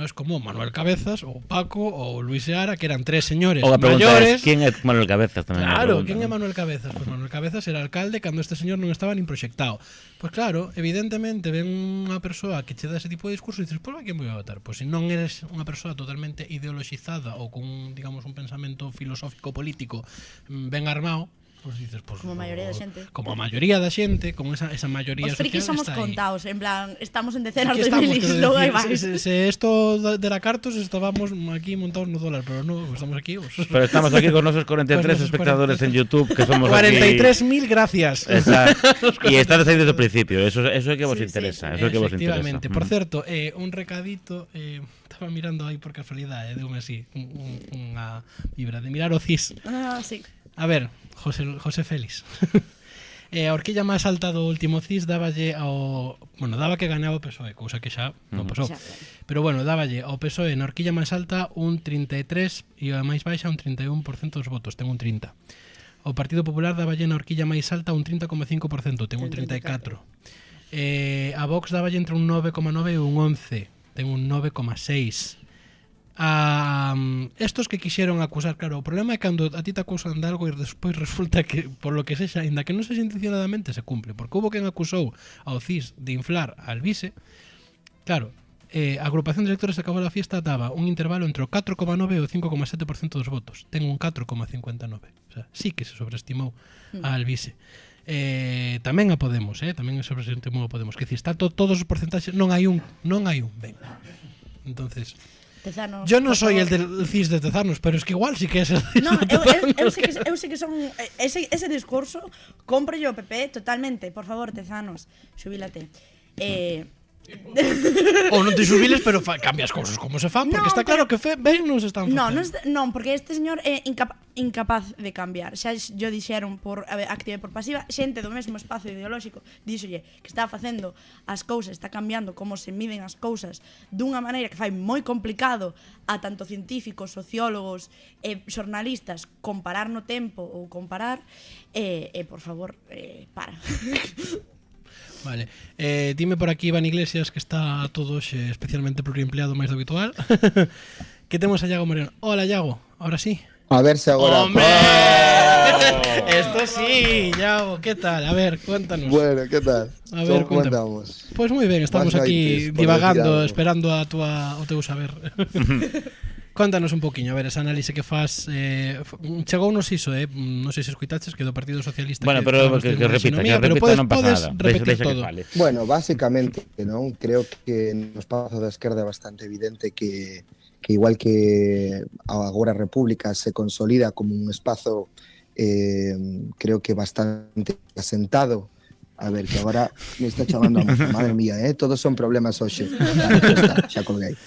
es como Manuel Cabezas ou Paco ou Luis Seara, que eran tres señores maiores.
¿Quién é Manuel Cabezas?
Claro, ¿quién é Manuel Cabezas? Pues Manuel Cabezas era alcalde cando este señor non estaba nin proxectado. Pues claro, evidentemente ven unha persoa que che dá ese tipo de discurso e dices, pues a quen vou a votar? Pues se non eres unha persoa totalmente ideologizada ou con, digamos, un pensamento filosófico político ben armado, pues dices, pues,
como a maioría da xente.
Como a maioría da xente, como esa maioría
social. Os frikis somos contados, en plan, estamos en decenas de miles,
logo
hai máis.
Se esto de la cartos estábamos aquí montados no dólar, pero no, estamos aquí.
Pero estamos aquí con nosos 43 espectadores en YouTube, que somos
43.000 gracias.
Exacto. E estades aí desde o principio, eso é que vos interesa, eso é que vos interesa.
Efectivamente. Por certo, un recadito, estaba mirando aí por casualidade, deume así, unha vibra de mirar o CIS.
Ah, sí.
A ver, José Félix. A horquilla máis alta do último CIS dáballe ao... Bueno, daba que gañaba o PSOE, cousa que xa non pasou. Pero bueno, dáballe ao PSOE na horquilla máis alta un 33 e a máis baixa un 31% dos votos, ten un 30. O Partido Popular dáballe na horquilla máis alta un 30,5%, ten un 34. A Vox dáballe entre un 9,9 e un 11, ten un 9,6. Estos que quixeron acusar, claro, o problema é cando a ti te acusan de algo e despois resulta que, por lo que sexa, ainda que non sexa intencionadamente, se cumple, porque hubo quen acusou ao CIS de inflar a Alvise. Claro, a agrupación de electores acabou a fiesta daba un intervalo entre o 4,9 e o 5,7% dos votos, ten un 4,59, o sea, sí que se sobreestimou a Alvise. Tamén a Podemos, tamén se sobreestimou a Podemos, que si está todos os porcentaxes, non hai un, ben. Entonces,
Tezanos,
yo non soy el del CIS de Tezanos, pero es que igual sí que es el CIS de Tezanos.
Eu sei que son ese discurso compro yo PP totalmente, por favor, Tezanos, xubílate.
Ou non te xubiles, pero cambias cousas como se fan, porque
Non,
está claro que ben non se están
Non,
facendo.
non, porque este señor é incapaz de cambiar. Xa yo dixeron por activa e por pasiva, xente do mesmo espazo ideolóxico díxolle que está facendo as cousas, está cambiando como se miden as cousas dunha maneira que fai moi complicado a tanto científicos, sociólogos e xornalistas comparar no tempo ou comparar por favor, para.
Vale. Dime por aquí Iván Iglesias que está todo hoxe especialmente pluriempleado máis do habitual. Que temos a Iago Moreno. Hola, Iago. Ahora sí.
A ver se agora...
¡Hombre! Esto sí, Iago, ¿qué tal? A ver, cuéntanos.
Bueno, ¿qué tal?
A ver,
¿Cómo
cuéntame.
andamos?
Pues moi ben, estamos
Vas
aquí
noites, por
divagando,
decir algo.
esperando o teu saber. Contanos un poquinho, a ver, esa análise que fas chegounos iso, non sei se escuitaches que do Partido Socialista
Bueno,
que
pero
falamos
que
de
repita,
pero
non pasa
podes
nada.
repetir
Deixa que
todo.
fale.
Bueno, básicamente, non? Creo que no espazo da esquerda é bastante evidente que igual que agora a República se consolida como un espazo creo que bastante asentado. A ver, que agora me está chamando a madre mía, todos son problemas hoxe. Vale, xa colguei.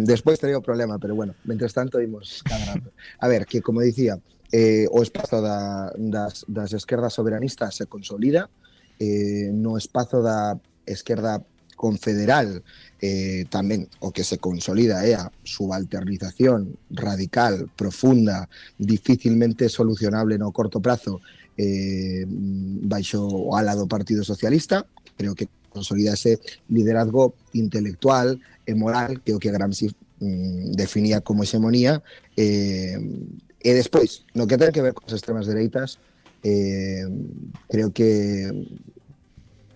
Despois tería o problema, pero bueno, mentres tanto imos cadrando. A ver, que como dicía, o espazo das esquerdas soberanistas se consolida, no espazo da esquerda confederal tamén o que se consolida é a subalternización radical, profunda, dificilmente solucionable no corto prazo baixo o ala do Partido Socialista. Creo que consolida ese liderazgo intelectual e moral que é o que Gramsci definía como hexemonía e despois, no que ten que ver con as extremas dereitas, creo que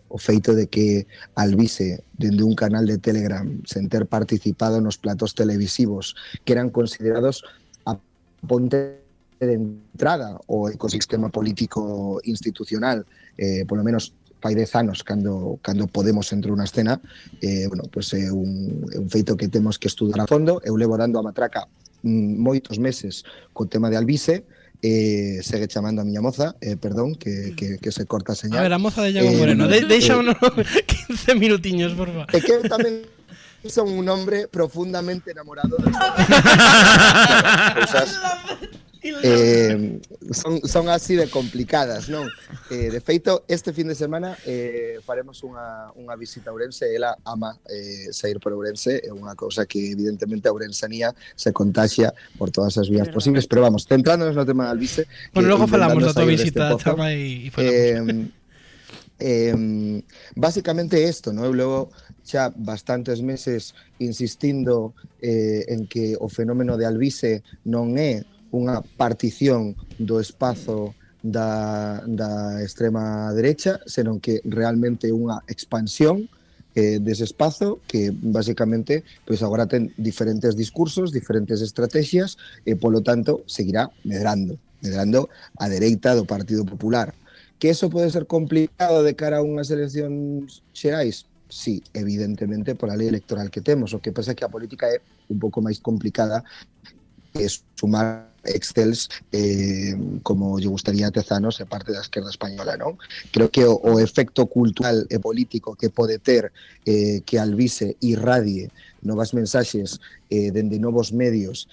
o feito de que Alvise, dende un canal de Telegram, sen ter participado nos platos televisivos que eran considerados a ponte de entrada o ecosistema político institucional, polo menos fai 10 anos cando Podemos entrou na escena, bueno, pues é un feito que temos que estudar a fondo. Eu levo dando a matraca moitos meses co tema de Alvise, segue chamando a miña moza, perdón, que se corta a señal.
A ver, a moza de Iago Moreno, deixámonos 15 minutiños, por favor.
É que eu tamén son un hombre profundamente enamorado de cousas son así de complicadas, non? De feito, este fin de semana faremos unha visita a Ourense. Ela ama sair por Ourense, é unha cousa que evidentemente a ourensanía se contaxia por todas as vías posibles, pero vamos, centrándonos no tema de Alvise.
Bueno, logo falamos da tua
sair
visita,
deste pozo.
chama e falamos.
Básicamente isto, non? Eu levo xa bastantes meses insistindo en que o fenómeno de Alvise non é unha partición do espazo da extrema derecha, senón que realmente unha expansión dese espazo que basicamente pois agora ten diferentes discursos, diferentes estrategias e polo tanto seguirá medrando a dereita do Partido Popular. Que eso pode ser complicado de cara a unhas eleccións xerais? Sí, evidentemente pola lei electoral que temos. O que pasa é que a política é un pouco máis complicada que sumar excels como lle gustaría a Tezanos e parte da esquerda española, non? Creo que o efecto cultural e político que pode ter que Alvise irradie novas mensaxes dende novos medios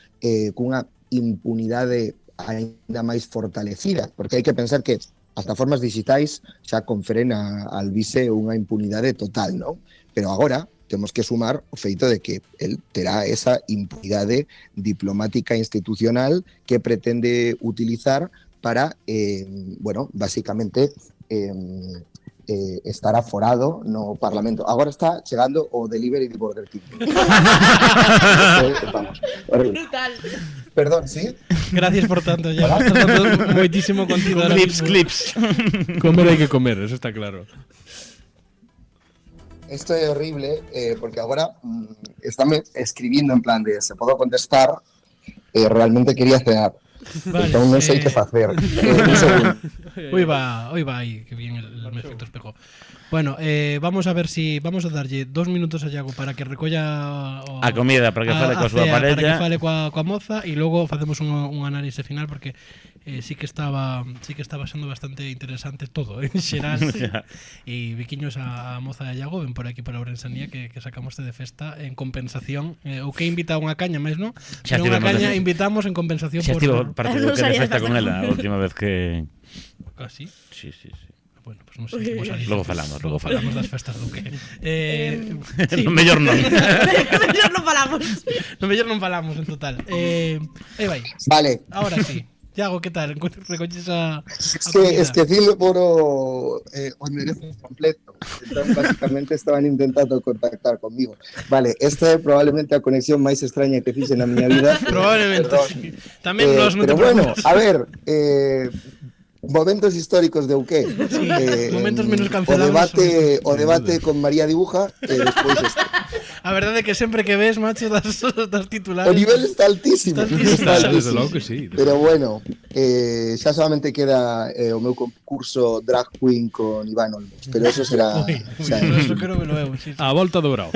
cunha impunidade ainda máis fortalecida, porque hai que pensar que as plataformas digitais xa conferen a Alvise unha impunidade total, non? Pero agora temos que sumar o feito de que el terá esa impunidade diplomática institucional que pretende utilizar para, bueno, básicamente estar aforado no Parlamento. Agora está chegando o delivery de Burger King. Vamos.
Brutal.
Perdón, ¿sí?
Gracias por tanto, ya. Estás dando moitísimo contido.
Clips. Comer hai que comer, eso está claro.
Esto é horrible porque agora estame escribindo en plan de se podo contestar, realmente quería cenar.
Vale,
Entón non sei que facer. Un segundo.
Hoy va ahí, que bien el efecto espejo. Bueno, vamos a ver si vamos a darlle 2 minutos a Iago para que recolla
A comida, para que fale coa súa
cea,
parella.
para que fale coa moza e logo facemos un análise final porque sí que estaba sendo bastante interesante todo en xeral. E biquiños a moza de Iago ven por aquí para Ourensanía que sacamos de festa en compensación. O que invita a unha caña máis, non?
Xa
Pero unha
estivemos
caña
de-
invitamos en compensación
Xa
por
estivo parte do
Non
que de
sabía
festa
esta
con ela a última vez que...
Ah, sí?
Sí, sí, sí.
Bueno, pues non sei como salir.
Logo falamos,
Logo falamos das festas do que.
No mellor non.
Mellor non falamos.
No mellor non falamos en total. Vai.
Vale,
Ahora sí. Iago, que tal? Recolles a
es que dilo por o enderezo completo. Entón, básicamente estaban intentando contactar conmigo. Vale, esta é probablemente a conexión máis extraña que fixe na miña vida.
Probablemente
Perdón.
sí. Tamén nos non te
Pero bueno,
preocupes.
a ver, momentos históricos de Uqué.
Momentos menos cancelados
O debate con María Dibuja e despois este.
A verdade é que sempre que ves, macho, das titulares.
O nivel está altísimo.
Está altísimo.
Desde logo que sí.
Pero bueno, xa solamente queda o meu concurso drag queen con Iván Olmos, pero eso será
Eso creo que lo é. Sí, sí.
A volta do Brao.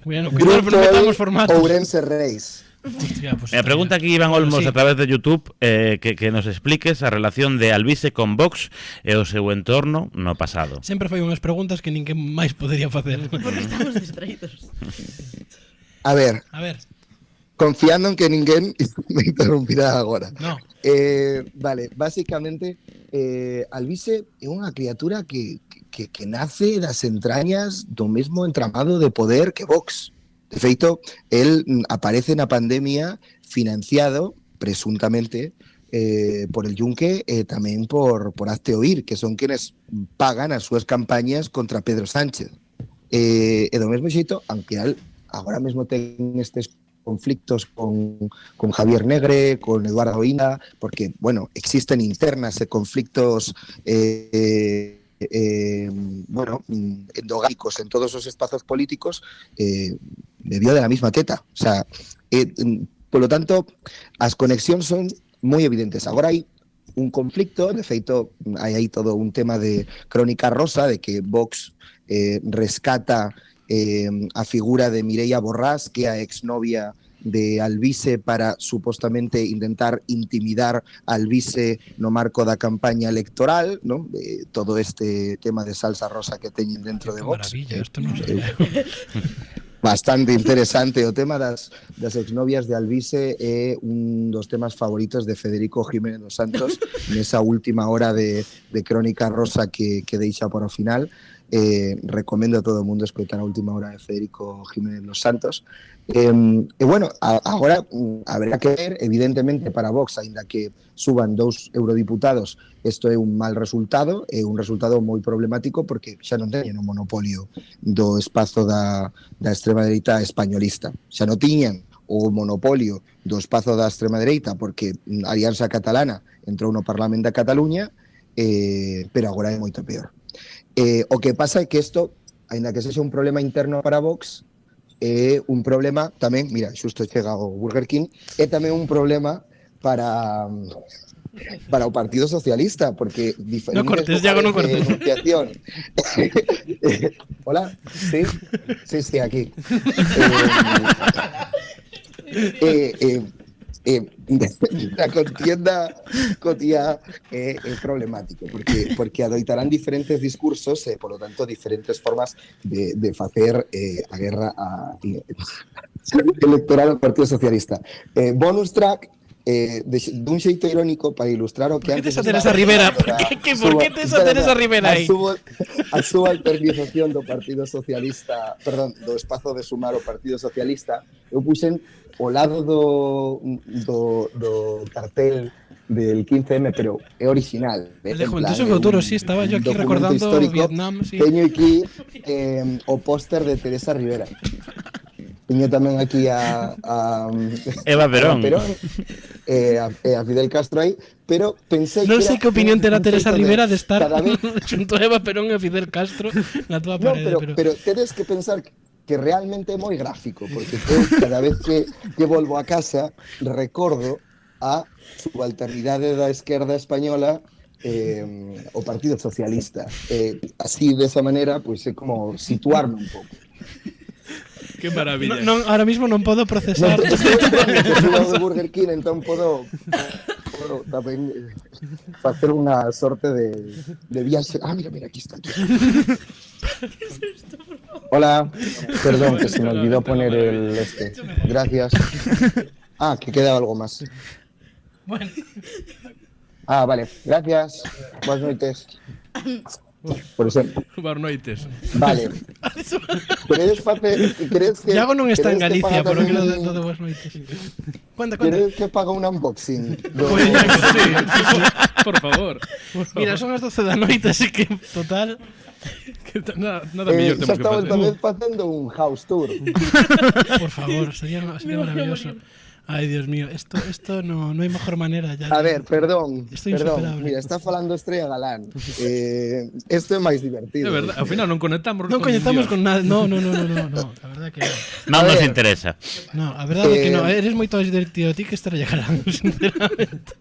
Bueno, cuidado,
Grupo
pero metamos formatos.
Ourense Reis.
Hostia, pues
Me pregunta aquí Iván Olmos
Sí.
a través de YouTube que nos expliques a relación de Albise con Vox e o seu entorno no pasado.
Sempre fai unhas preguntas que ninguén máis podería facer.
Porque estamos distraídos.
A ver, confiando en que ninguén me interrumpirá agora.
No.
Vale, básicamente Albise é unha criatura que nace das entrañas do mesmo entramado de poder que Vox. De feito, el aparece na pandemia financiado, presuntamente, por el Yunque e tamén por Hazte Oír, que son quienes pagan as súas campañas contra Pedro Sánchez. E do mesmo xeito, aunque agora mesmo ten estes conflictos con Javier Negre, con Eduardo Ina, porque, bueno, existen internas e conflictos endogámicos en todos os espazos políticos, bebió de la misma teta. O sea, por lo tanto, as conexións son moi evidentes. Agora hai un conflicto, de feito, hai aí todo un tema de crónica rosa, de que Vox rescata a figura de Mireia Borrás, que é a exnovia de Albise, para supostamente intentar intimidar a Albise no marco da campaña electoral, ¿no? Todo este tema de salsa rosa que teñen dentro de Vox.
Maravilla, esto non sabía.
Bastante interesante. O tema das exnovias de Albise é un dos temas favoritos de Federico Jiménez dos Santos nesa última hora de crónica rosa que deixa para o final. Recomendo a todo o mundo escoitar a última hora de Federico Jiménez dos Santos. Bueno, agora haberá que ver, evidentemente, para Vox, aínda que suban 2 eurodiputados, isto é un mal resultado, é un resultado moi problemático porque xa non teñen o monopolio do espazo da extrema dereita españolista. Xa non tiñan o monopolio do espazo da extrema dereita porque a Alianza Catalana entrou no Parlamento da Cataluña, pero agora é moito peor. O que pasa é que isto, aínda que sexa un problema interno para Vox, é un problema tamén, mira, xusto chega o Burger King, é tamén un problema para o Partido Socialista, porque diferentes
No cortes, Iago, no cortes.
enunciación. Hola, sí, aquí. La contienda cotiá é problemático porque adoitarán diferentes discursos e, por lo tanto, diferentes formas de facer a guerra electoral ao Partido Socialista. Bonus track, dun xeito irónico para ilustrar o que
¿Por qué
antes
tes a Teresa Rivera? ¿Por qué tes a Teresa Rivera aí?
A súa alternización do Partido Socialista, perdón, do espazo de sumar o Partido Socialista, eu puxen ao lado do cartel del 15M, pero é original.
El de Juventud y Futuro, sí, estaba yo aquí recordando Vietnam, sí.
Teño aquí o póster de Teresa Rivera. Teño tamén aquí a
Eva Perón.
E a Fidel Castro aí, pero pensei
Non
que
sei que opinión terá Teresa Rivera de estar
cada vez
xunto a Eva Perón e Fidel Castro na túa
No,
parede.
pero tedes que pensar que realmente é moi gráfico, porque eu cada vez que volvo a casa recordo a subalternidade da esquerda española o Partido Socialista. Así, desa maneira, pois é como situarme un pouco.
Que maravilla.
Ahora mismo non podo procesar.
Soy de Burger King, entón podo tamén facer unha sorte de viaxe. Mira, aquí está. Hola, perdón, que se me olvidó poner el Gracias. Que queda algo más.
Bueno.
Vale, gracias. Buenas noites. Por exemplo.
Boas noites.
Vale. Queredes que
Iago non está en
queredes que
Galicia,
paga
por que
tamén
lo de boas noites. Cuenta.
Queredes que paga un unboxing?
Pues ya que sí, por favor.
Mira, son as 12 da noite, así que, total...
Que nada mellor
xa
temos que
estamos
facer.
tamén facendo un house tour.
Por favor, sería maravilloso. Ay, Dios mío, esto no hay mejor manera ya.
A ver, perdón.
Insuperable.
Mira, está falando Estrella Galán. Esto é máis divertido.
É verdade, ao final non conectamos
Non conectamos con nada. No, a verdad que no.
Non
A
nos
ver.
interesa.
No, a verdade é que no, eres moito máis divertido ti que Estrella Galán, sinceramente.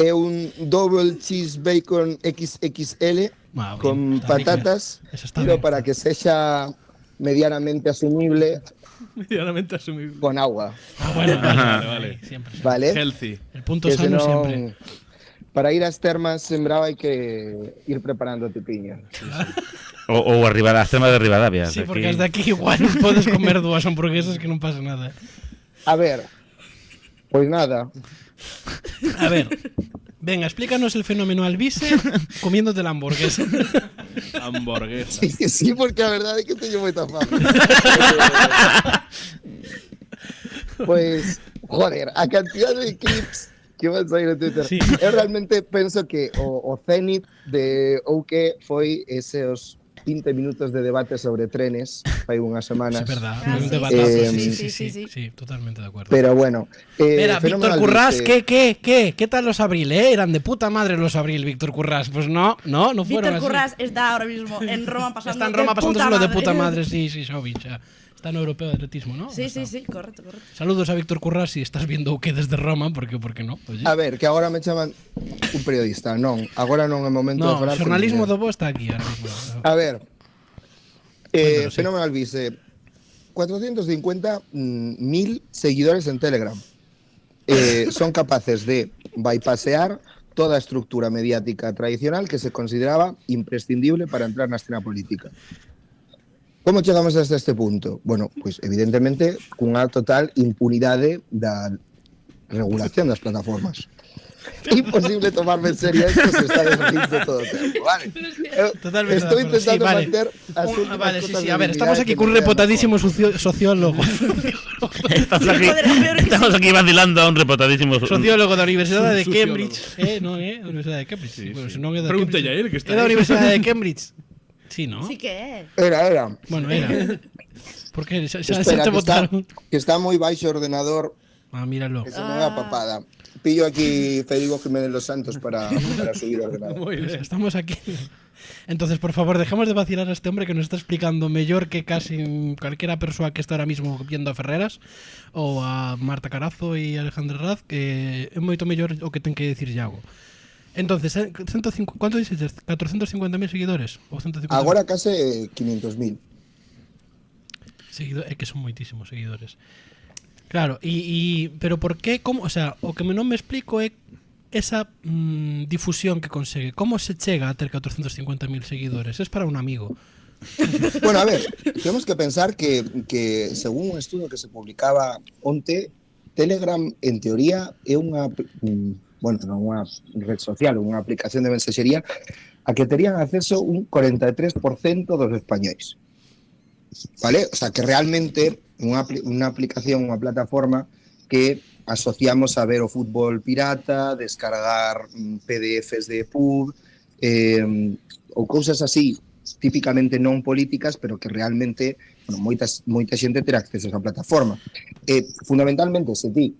É un double cheese bacon XXL con patatas,
Eso está
pero
ben.
para que sexa medianamente asumible
medianamente asumible.
con agua,
Bueno,
Vale.
siempre.
vale?
Healthy.
El punto
Que
sano
senón,
siempre.
para ir ás termas en Brava hai que ir preparando a tipiña.
Ou arriba das temas de Rivadavia.
Sí, porque hasta aquí igual podes comer dúas hamburguesas que non pasa nada.
A ver, pois nada,
A ver, venga, explícanos el fenómeno Albise comiéndote la hamburguesa.
Hamburguesa.
sí, porque a verdade é que teño moita fame. Pois, joder, a cantidad de clips que van sair en Twitter.
Sí.
Eu realmente penso que o cenit de OK foi esos 20 minutos de debate sobre trenes fai unhas semanas.
Es verdad,
Ah,
un
sí,
debatazo.
sí.
Sí, totalmente de acuerdo.
Pero bueno,
Mira,
fenómeno
Víctor Currás,
Albise.
¿qué tal los Abril, Eran de puta madre los Abril, Víctor Currás. Pues no fueron
Víctor
así.
Currás está ahora mismo en Roma pasando
Está en Roma
de
pasándoselo de
madre.
puta madre, sí, Xovi, xa. Está no europeo de atletismo, ¿no?
Sí,
Está.
correcto.
Saludos a Víctor Currás si estás viendo que desde Roma, ¿por qué no? Oye.
A ver, que agora me chaman un periodista. Non, agora non é momento de
No,
falar.
el jornalismo do Bo está aquí ahora mismo.
A ver,
Cuéntanos, sí.
fenómeno Albise, 450.000 seguidores en Telegram. Son capaces de bypassear toda a estructura mediática tradicional que se consideraba imprescindible para entrar na escena política. Como chegamos hasta este punto? Bueno, pues evidentemente cunha total impunidade da regulación das plataformas. Imposible tomarme en serio esto se está desrindo todo o tempo, vale?
Totalmente
Estoy
de acuerdo.
intentando
Sí, vale.
manter as últimas
Vale, sí,
cotas
sí.
de
A ver, estamos
dignidade
aquí
que
con un
me quedan
reputadísimo sociólogo.
Estamos aquí vacilando a un reputadísimo
Sociólogo da Universidade de
Sociólogo.
Cambridge. Non é? A Universidade de Cambridge.
Sí,
Bueno,
sí.
se non é da
Pregúntelle
Cambridge.
a él, que está
É da
aí.
Universidade de Cambridge. Sí, ¿no?
Sí que é.
Era.
Bueno, era. Porque xa
Espera,
te
que está,
votaron.
que está moi baixo o ordenador,
Míralo.
que se non é a papada. Pillo aquí Federico Jiménez Los Santos para subir o ordenador.
Muy bien.
Estamos aquí. Entonces, por favor, dejemos de vacilar a este hombre que nos está explicando mejor que casi cualquiera persona que está ahora mismo viendo a Ferreras o a Marta Carazo y Alejandro Raz, que é moito mellor o que ten que decir Iago. Entonces, 105, ¿cuánto dices? 450.000 seguidores? ¿O 150.000?
Agora case 500.000.
É que son moitísimos seguidores. Claro, pero por qué, como, o sea, o que non me explico é esa difusión que consegue. Como se chega a ter 450.000 seguidores? Es para un amigo.
Bueno, a ver, tenemos que pensar que según un estudio que se publicaba onte, Telegram, en teoría, é unha, bueno, non unha red social, unha aplicación de mensaxería a que terían acceso un 43% dos españois. Vale? O sea, que realmente unha aplicación, unha plataforma que asociamos a ver o fútbol pirata, descargar PDFs de pub, ou cousas así típicamente non políticas, pero que realmente, bueno, moita xente terá acceso a esa plataforma. Fundamentalmente, se ti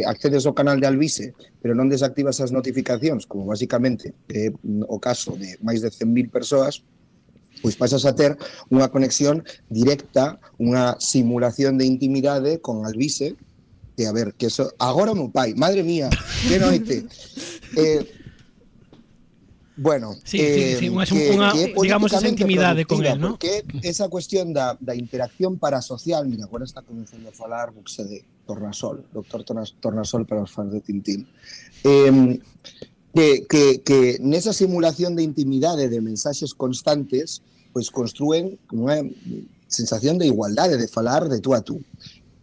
accedes ao canal de Albise, pero non desactivas as notificacións, como basicamente o caso de máis de 100.000 persoas, pois pasas a ter unha conexión directa, unha simulación de intimidade con Albise, que a ver, que eso agora o meu pai, madre mía, que noite. Bueno,
sí, digamos esa intimidade con él, ¿no?
Porque esa cuestión da interacción parasocial, mira, agora está comenzando a falar buxe de Tornasol, doctor Tornasol para os fans de Tintín, que nesa simulación de intimidade de mensaxes constantes, pois construen unha sensación de igualdade, de falar de tú a tú.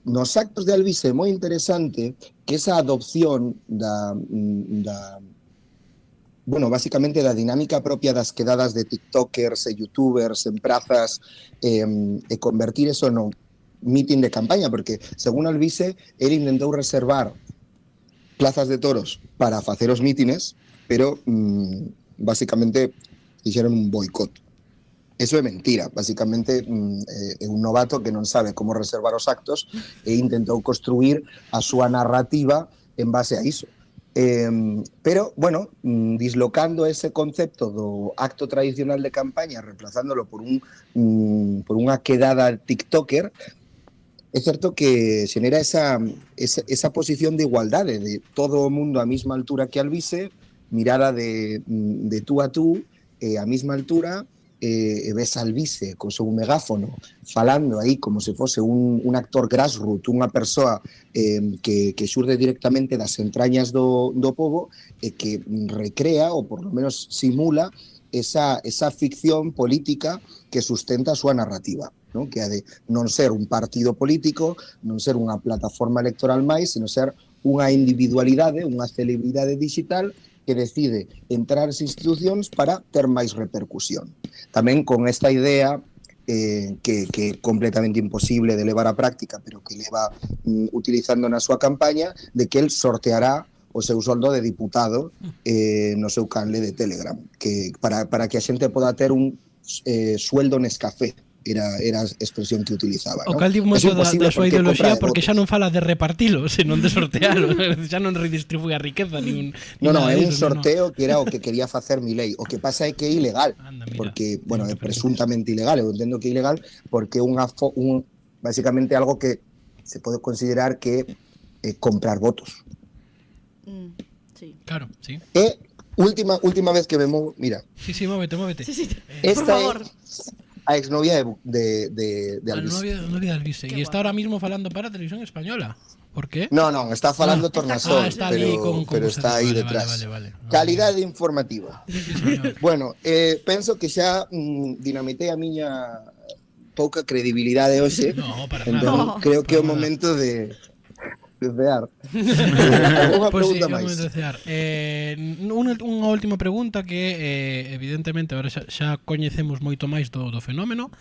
Nos actos de Alvise é moi interesante que esa adopción bueno, básicamente da dinámica propia das quedadas de tiktokers e youtubers en prazas e convertir eso no meeting de campaña, porque según Alvise, ele intentou reservar plazas de toros para facer os mítines, pero básicamente fixeron un boicot. Eso é mentira, básicamente é un novato que non sabe como reservar os actos e intentou construir a súa narrativa en base a iso. Pero, bueno, dislocando ese concepto do acto tradicional de campaña, reemplazándolo por unha quedada tiktoker, é certo que xenera esa posición de igualdade, de todo o mundo á mesma altura que Alvise, mirada de tú a tú, a mesma altura, e ves a Alvise co seu megáfono falando aí como se fose un actor grassroots, unha persoa que xurde directamente das entrañas do pobo e que recrea, ou por lo menos simula, esa ficción política que sustenta a súa narrativa, ¿no? Que é de non ser un partido político, non ser unha plataforma electoral máis, sino ser unha individualidade, unha celebridade digital que decide entrar as institucións para ter máis repercusión. Tamén con esta idea que é completamente imposible de levar á práctica, pero que leva utilizando na súa campaña, de que el sorteará o seu soldo de diputado no seu canle de Telegram, que para que a xente poda ter un sueldo Nescafé, era a expresión que utilizaba,
O
¿no?
cal di moito da súa ideoloxía porque xa non fala de repartilo, senón de sortealo. Xa non redistribúe a riqueza
No, é un sorteo que era o que quería facer Milei. O que pasa é que é ilegal, porque, bueno, é presuntamente ilegal, eu entendo que é ilegal porque básicamente algo que se pode considerar que é comprar votos.
Sí.
Claro, sí.
E última vez que vemos, mira.
Sí, móvete.
Sí.
Esta
por favor.
A exnovia de Alvise.
A novia de Alvise. E está ahora mismo falando para a televisión española. ¿Por qué?
No, está falando Tornasol,
está ali
pero está aí detrás.
Vale.
Calidade informativa.
Sí,
bueno, penso que xa dinamitei a miña pouca credibilidade hoxe.
No, para
entón,
nada.
creo que é o momento de desear.
Pois sí, vamos a desear. Unha última pregunta que evidentemente agora xa coñecemos moito máis do fenómeno.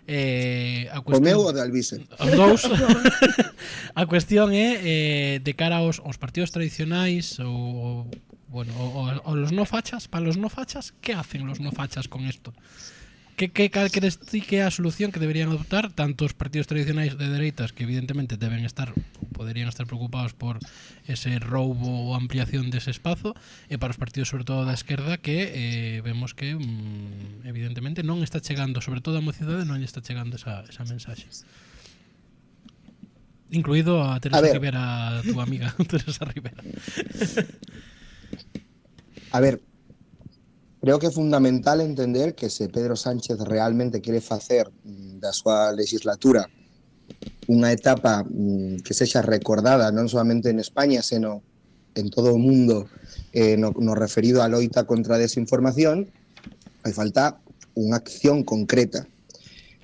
A
cuestión, o meu ou de Alvise?
Os dous. A cuestión é de cara aos partidos tradicionais ou los no fachas, para los no fachas, ¿qué hacen los no fachas con esto? ¿Qué crees que é a solución que deberían adoptar tanto os partidos tradicionais de dereitas, que evidentemente podrían estar preocupados por ese roubo ou ampliación dese espazo, e para os partidos sobre todo da esquerda que vemos que evidentemente non está chegando, sobre todo a mocidade non lle está chegando esa mensaxe, incluído a Teresa Rivera, a túa amiga Teresa Rivera.
A ver, creo que é fundamental entender que se Pedro Sánchez realmente quere facer da súa legislatura unha etapa que sexa recordada non solamente en España, seno en todo o mundo no referido á loita contra a desinformación, hai falta unha acción concreta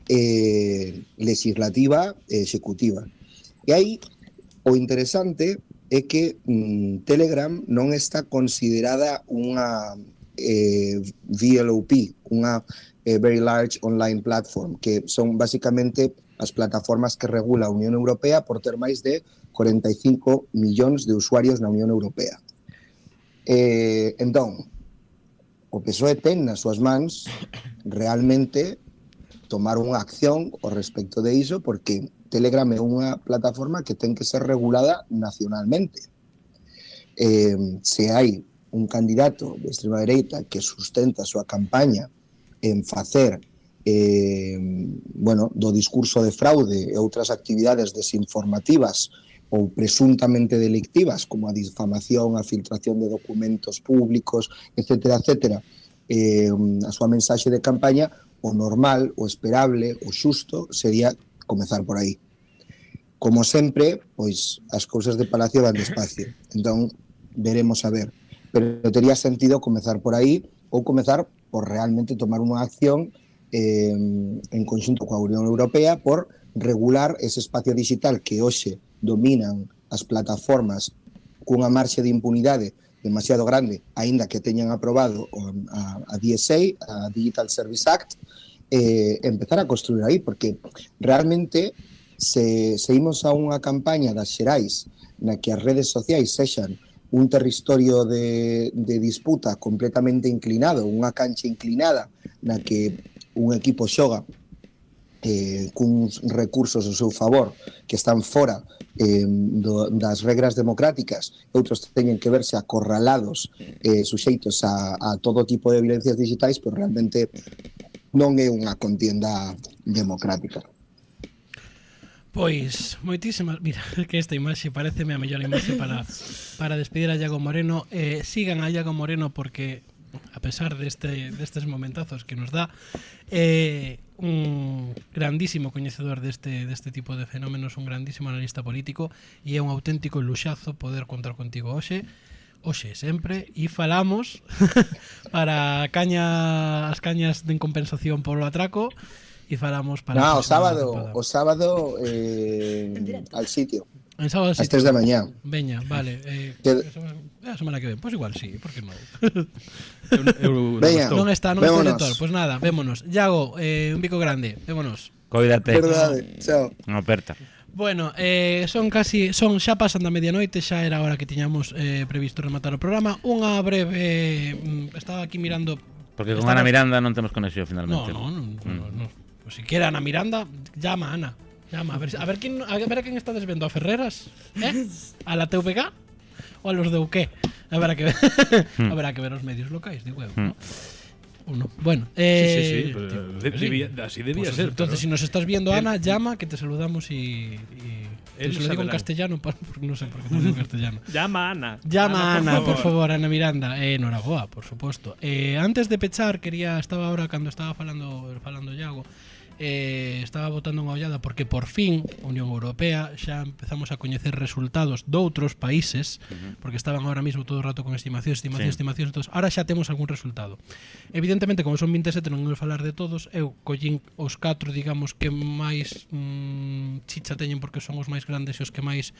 legislativa e executiva. E aí o interesante é que Telegram non está considerada unha VLOP, unha Very Large Online Platform, que son basicamente as plataformas que regula a Unión Europea por ter máis de 45 millóns de usuarios na Unión Europea. Entón, o PSOE ten nas súas mans realmente tomar unha acción ao respecto de iso, porque Telegram é unha plataforma que ten que ser regulada nacionalmente. Se hai un candidato de extrema dereita que sustenta a súa campaña en facer do discurso de fraude e outras actividades desinformativas ou presuntamente delictivas, como a difamación, a filtración de documentos públicos, etcétera, etcétera, a súa mensaxe de campaña, o normal, o esperable, o xusto sería comezar por aí. Como sempre, pois as cousas de Palacio van despacio, entón veremos a ver, pero tería sentido comezar por aí ou comezar por realmente tomar unha acción en conxunto coa Unión Europea por regular ese espacio digital que hoxe dominan as plataformas cunha marxe de impunidade demasiado grande, aínda que teñan aprobado a DSA, a Digital Service Act, empezar a construir aí, porque realmente se imos a unha campaña das xerais na que as redes sociais sexan un territorio de disputa completamente inclinado, unha cancha inclinada na que un equipo xoga cuns recursos ao seu favor que están fora das regras democráticas, outros teñen que verse acorralados, suxeitos a todo tipo de violencias digitais, pero realmente non é unha contienda democrática.
Pois, moitísimas... Mira, que esta imaxe pareceme a mellor imaxe para despedir a Iago Moreno. Sigan a Iago Moreno porque, a pesar destes momentazos que nos dá, un grandísimo coñecedor deste tipo de fenómenos, un grandísimo analista político, e é un auténtico luxazo poder contar contigo hoxe sempre, e falamos para as cañas de compensación polo atraco. E falamos para...
No, o sábado al sitio.
En sábado
Ás 3 da mañá.
Veña, vale. A semana que ven, pois igual sí, por que non?
Veña,
non está o lector. Pois nada, vémonos. Iago, un bico grande, vémonos.
Coídate.
Verdade, chao.
Unha aperta.
Bueno, son xa pasan da medianoite, xa era a hora que tiñamos previsto rematar o programa. Unha breve... estaba aquí mirando...
Porque con Ana Miranda non temos conexión finalmente.
No. Pues si quera Ana Miranda, llama a Ana. Llama, a ver a quen está desvendo, a Ferreras, a la TVG ou a los de UQ. Habrá que ver os medios locais, digo eu, ¿no? Uno. Bueno,
sí, así debía
pues
ser.
Entonces, si nos estás viendo, Ana, llama, que te saludamos y te lo digo en castellano, porque no sé por qué te lo digo en castellano.
Llama a Ana.
Llama a Ana, por favor, Ana Miranda. Noragoa, por supuesto. Antes de pechar, estaba ahora cando estaba falando Iago, estaba botando unha ollada porque por fin Unión Europea xa empezamos a coñecer resultados doutros países, porque estaban ahora mismo todo o rato con estimacións, entonces ahora xa temos algún resultado. Evidentemente, como son 27, non vou falar de todos, eu collín os 4, digamos, que máis chicha teñen porque son os máis grandes e os que máis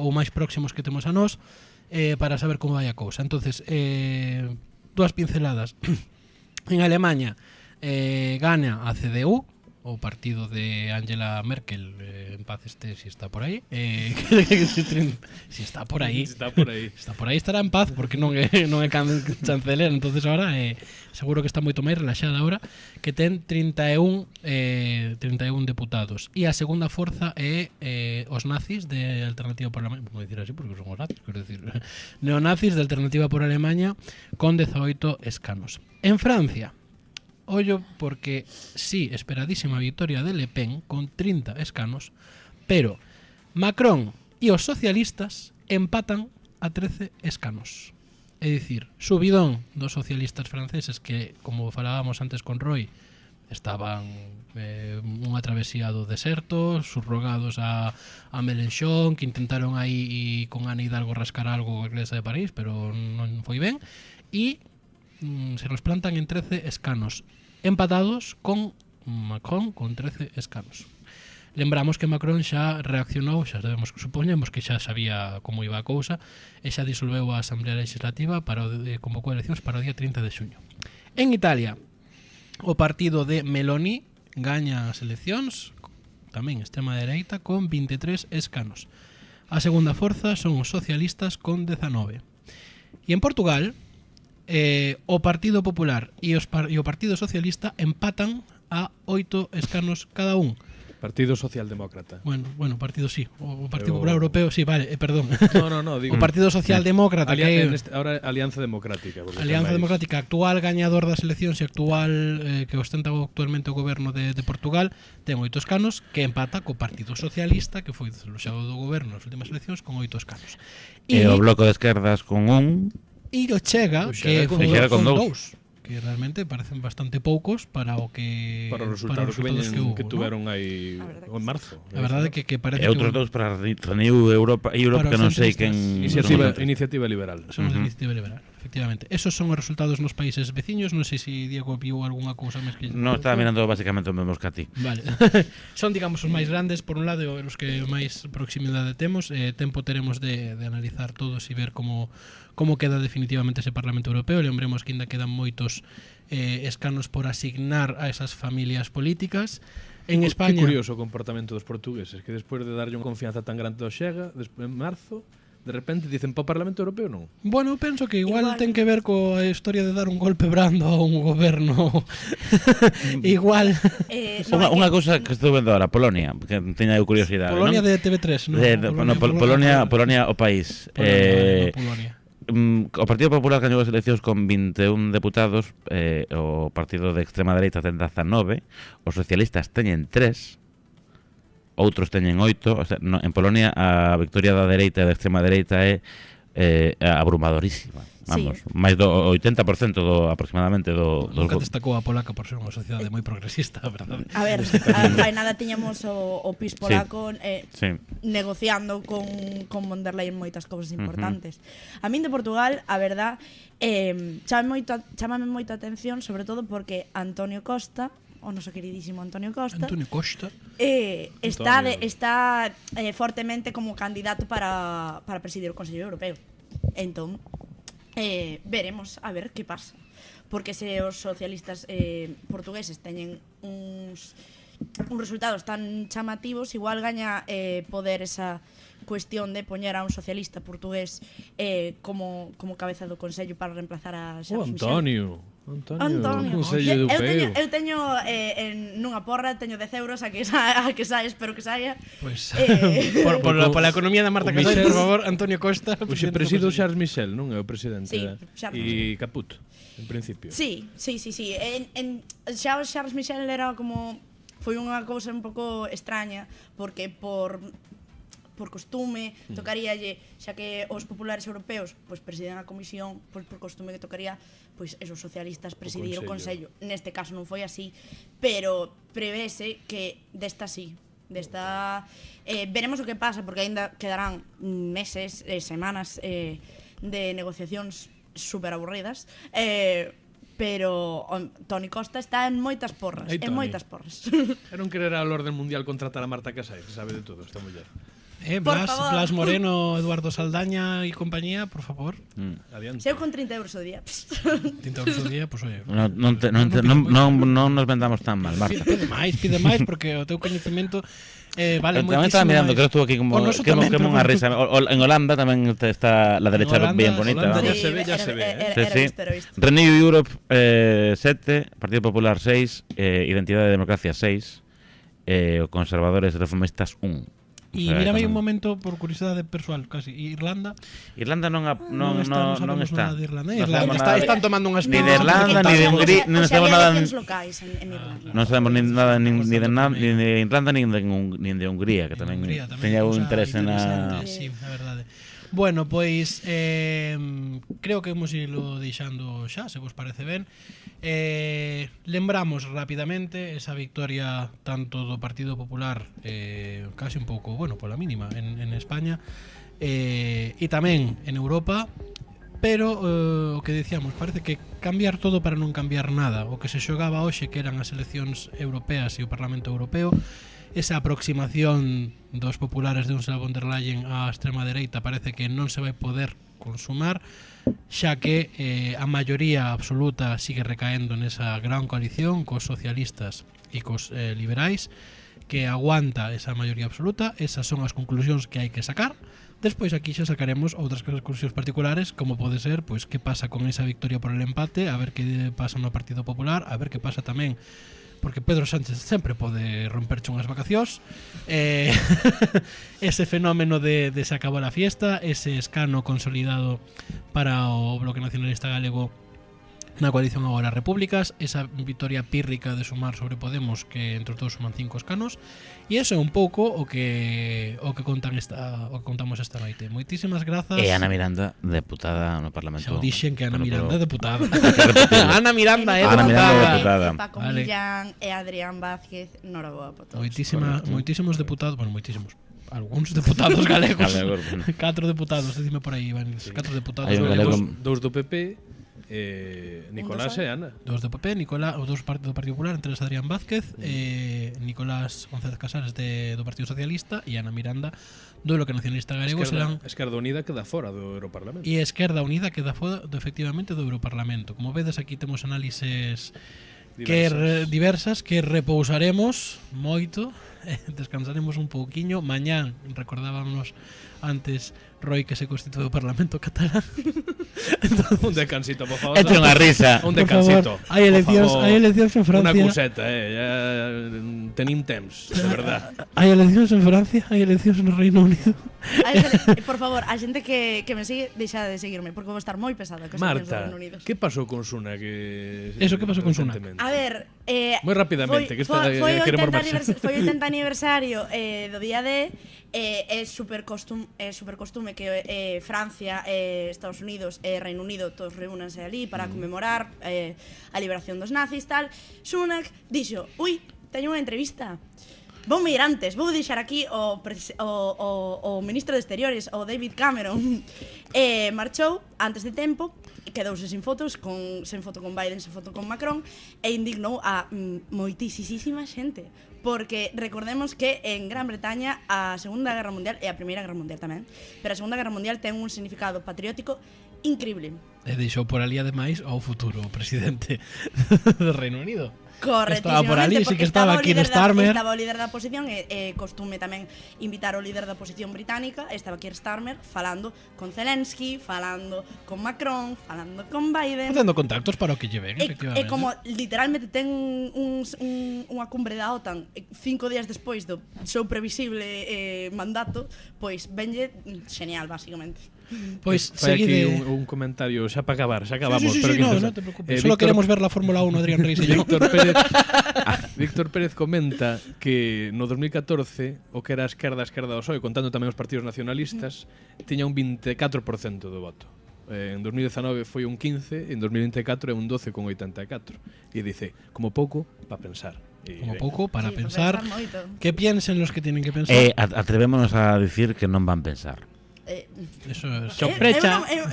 ou máis próximos que temos a nós, para saber como vai a cousa. Entonces, dúas pinceladas. En Alemania gana a CDU, o partido de Angela Merkel, en paz si está por aí, si está por aí estará en paz, porque non é chanceler. Entonces ahora seguro que está moito máis relaxada ahora, que ten 31 deputados, e a segunda forza é os nazis de Alternativa por Alemania, vou dicir así porque son os nazis, quero dicir, neonazis de Alternativa por Alemania, con 18 escanos. En Francia, ollo, porque sí, esperadísima victoria de Le Pen con 30 escanos, pero Macron e os socialistas empatan a 13 escanos. É dicir, subidón dos socialistas franceses que, como falábamos antes con Roy, estaban unha travesía do deserto, subrogados a Mélenchon, que intentaron aí con Ana Hidalgo rascar algo a Iglesia de París, pero non foi ben, e se nos plantan en 13 escanos, empatados con Macron con 13 escanos. Lembramos que Macron xa reaccionou, supoñemos que xa sabía como iba a cousa, e xa disolveu a Asamblea Legislativa convocou eleccións para o día 30 de xuño. En Italia, o partido de Meloni gaña as eleccións, tamén extrema dereita, con 23 escanos. A segunda forza son os socialistas con 19. E en Portugal, o Partido Popular e o Partido Socialista empatan a 8 escanos cada un.
Partido Socialdemócrata.
Bueno, partido sí. O Partido
Eu-
Popular Europeo, sí, vale, perdón.
No, digo.
O Partido Socialdemócrata, que
Ahora Alianza Democrática. porque
Alianza
ten máis.
Democrática, actual gañador das eleccións e actual que ostenta actualmente o goberno de Portugal, ten 8 escanos, que empata co Partido Socialista, que foi desaloxado do goberno nas últimas eleccións, con 8 escanos.
E o Bloco de Esquerdas con un...
E o Chega,
O Chega
que
con
foi
Chega con
con
dous.
2, que realmente parecen bastante poucos para o que
Para os resultados que
hubo,
que
¿no?
tuveron aí
A verdade que
en marzo.
A verdade é que parece
E outros
que
dous para Renew Europa,
Para
que
os
non sei
centristas.
quen...
Iniciativa Liberal.
son de Iniciativa Liberal, efectivamente. Esos son os resultados nos países veciños. Non sei se Diego viu algunha cousa máis que...
No, estaba mirando basicamente o mesmo que a ti.
Vale. Son, digamos, os máis grandes, por un lado, os que máis proximidade temos. Tempo teremos de analizar todos e ver como queda definitivamente ese Parlamento Europeo. Lembremos que ainda quedan moitos escanos por asignar a esas familias políticas. En España...
Que curioso o comportamento dos portugueses, que despois de darlle unha confianza tan grande ao Chega, en marzo, de repente dicen para o Parlamento Europeo non.
Bueno, penso que igual
Igual.
ten que ver coa historia de dar un golpe brando a un goberno. Igual.
Unha cousa que estou vendo ahora, Polonia, que teña eu curiosidade,
Polonia
non?
de TV3, non?
Polonia o país.
Polonia.
O Partido Popular gañou as eleccións con 21 deputados, o partido de extrema dereita ten 19, os socialistas teñen 3, outros teñen 8, o sea, en Polonia a victoria da dereita e da extrema dereita é abrumadorísima. Vamos, máis do 80% aproximadamente dos
Nunca
votos.
destacou a polaca por ser unha sociedade moi progresista, a verdade.
A ver, fai nada tiñamos o PIS polaco
Sí.
negociando con von der Leyen moitas cousas importantes. A min de Portugal, a verdad, chámame moito a atención, sobre todo porque Antonio Costa, o noso queridísimo Antonio Costa,
Antonio Costa.
está fortemente como candidato para presidir o Consello Europeo. Entón, veremos a ver que pasa. Porque se os socialistas portugueses teñen uns resultados tan chamativos, igual gaña poder esa cuestión de poñer a un socialista portugués como cabeza do Consello para reemplazar a Charles Michel. Antonio.
Consello Europeo.
Eu teño nunha porra, teño 10 euros a que saia, espero que saia.
Pois,
Por-
pola economía da Marta
o
Casal,
Michel-
por favor, Antonio Costa.
Pois se presido Charles Michel, non é o presidente.
Sí, Charles
E Caput, en principio.
Sí. Xa o Charles Michel era como... Foi unha cousa un pouco extraña, porque por costume tocaríalle, xa que os populares europeos pois presiden a comisión, pois por costume que tocaría pois esos socialistas presidir o Consello. Neste caso non foi así, pero prevese que desta sí. Veremos o que pasa, porque aínda quedarán meses, semanas de negociacións super aburridas, pero Toni Costa está en moitas porras,
Ei,
en
Toni.
moitas porras.
E non querer a orden mundial contratar a Marta Casais, que sabe de todo esta muller.
Por
Blas,
favor.
Blas Moreno, Eduardo Saldaña e compañía, por favor.
Adiante.
Se eu con 30 euros o día.
30 euros o día, pois oye.
Non nos vendamos tan mal, Marta.
Pide máis, porque o teu coñecemento vale moitísimo.
Tamén estaba mirando,
máis.
que estuvo aquí como
O noso tamén, pero
unha
bueno.
risa. En Holanda tamén está la derecha
Holanda-
bien bonita.
Holanda
vamos.
ya se ve,
Sí, sí. Renew Europe 7, Partido Popular 6, Identidade e Democracia 6, Conservadores e Reformistas 1.
E mírame un momento por curiosidade persoal, casi. Irlanda
Irlanda non
sabemos
está.
nada de Irlanda.
Non
Irlanda
sabemos nada
están tomando unhas
Ni de
pilas.
Irlanda, ni de Hungría, non sabemos nada.
locais en Irlanda.
Non sabemos nada ni de Irlanda ni de Hungría, que tamén
Hungría tamén,
teña un
cousa
interés na...
interesante, sí, a verdade. Bueno, pois creo que hemos ido deixando xa, se vos parece ben. Lembramos rapidamente esa victoria tanto do Partido Popular, casi un pouco, bueno, pola mínima en España, e tamén en Europa. Pero o que dicíamos, parece que cambiar todo para non cambiar nada. O que se xogaba hoxe, que eran as eleccións europeas e o Parlamento Europeo, esa aproximación dos populares de Ursula von der Leyen á extrema dereita parece que non se vai poder consumar, xa que a maioría absoluta sigue recaendo nesa gran coalición cos socialistas e cos liberais, que aguanta esa maioría absoluta. Esas son as conclusións que hai que sacar. Despois aquí xa sacaremos outras conclusións particulares, como pode ser, pois, que pasa con esa victoria por el empate, a ver que pasa no Partido Popular, a ver que pasa tamén porque Pedro Sánchez sempre pode romperche unhas vacacións. Ese fenómeno de se acabou a fiesta, ese escano consolidado para o Bloque Nacionalista Galego na coalición agora Repúblicas, esa vitoria pírrica de Sumar sobre Podemos, que entre todos suman 5 escanos, e eso é un pouco o que contamos esta noite. Moitísimas grazas.
E Ana Miranda, deputada no Parlamento.
Xa o dixen que Ana
Bueno,
Miranda é deputada.
Ana
Miranda é
Ana Miranda é
deputada.
deputada.
Paco
Vale.
Millán e Adrián Vázquez, noraboa por todos.
Moitísimos deputados, bueno, moitísimos. Algúns deputados galegos.
Galegos, bueno.
4 deputados, decime por aí, Iván. 4 deputados.
Hai un galego.
Dous do PP, Nicolás e Ana.
2 do PP, Nicolás, os 2 do Partido Popular, entre eles Adrián Vázquez, Nicolás González Casares do Partido Socialista e Ana Miranda do Bloque Nacionalista Galego.
Esquerda Unida queda fora do Europarlamento.
E Esquerda Unida queda fora efectivamente do Europarlamento. Como vedes, aquí temos análises diversas que repousaremos moito, descansaremos un pouquiño. Mañán recordábamos antes Roy que se constitue o Parlamento catalán.
Entonces, un descansito, por favor.
Eche unha risa.
Un
Por
descansito.
favor, hai eleccións en Francia.
Unha cuseta, ya tenim temps, de verdad.
Hai eleccións en Francia, hai eleccións no Reino Unido.
Por favor, a xente que me sigue, deixa de seguirme, porque vou estar moi pesada con
Marta,
Reino Unido.
que pasou con Suna? Que
Eso, que pasou con Suna?
A ver,
moi rapidamente, que esta queremos marchar.
Foi o 80 aniversario do día D. É super costume que Francia, Estados Unidos e Reino Unido todos reúnanse ali para conmemorar a liberación dos nazis, tal. Sunak dixo, ui, teño unha entrevista. Vou ir antes, vou deixar aquí o ministro de Exteriores, o David Cameron. Marchou antes de tempo, quedouse sen foto con Biden, sen foto con Macron, e indignou a moitísima xente. Porque recordemos que en Gran Bretaña a Segunda Guerra Mundial e a Primeira Guerra Mundial tamén, pero a Segunda Guerra Mundial ten un significado patriótico increíble.
E deixou por ali ademais ao futuro presidente do Reino Unido.
Correctísimamente,
estaba por ali, sí que estaba aquí no
Starmer.
Starmer.
Estaba o líder da oposición e costume tamén invitar o líder da oposición británica. Estaba Keir Starmer falando con Zelensky, falando con Macron, falando con Biden.
Facendo contactos para o que lle ven, efectivamente.
E como literalmente ten unha cumbre da OTAN 5 días despois do seu previsible mandato, pois venlle genial, basicamente.
Pois
Fai aquí
seguide.
un comentario xa para acabar, xa acabamos.
Sí,
pero que
no
interesa.
te preocupes. Solo queremos ver la Fórmula 1, Adrián Reis e yo.
Víctor Pérez comenta que no 2014 o que era a esquerda do PSOE, contando tamén os partidos nacionalistas, tiña un 24% do voto. En 2019 foi un 15, en 2024 é un 12,84. E dice, como pouco, para pensar.
Como pouco, para pensar.
moito.
Que piensen los que tienen que pensar.
Atrevémonos a dicir que non van pensar.
Eso es.
Sorpresa. Eu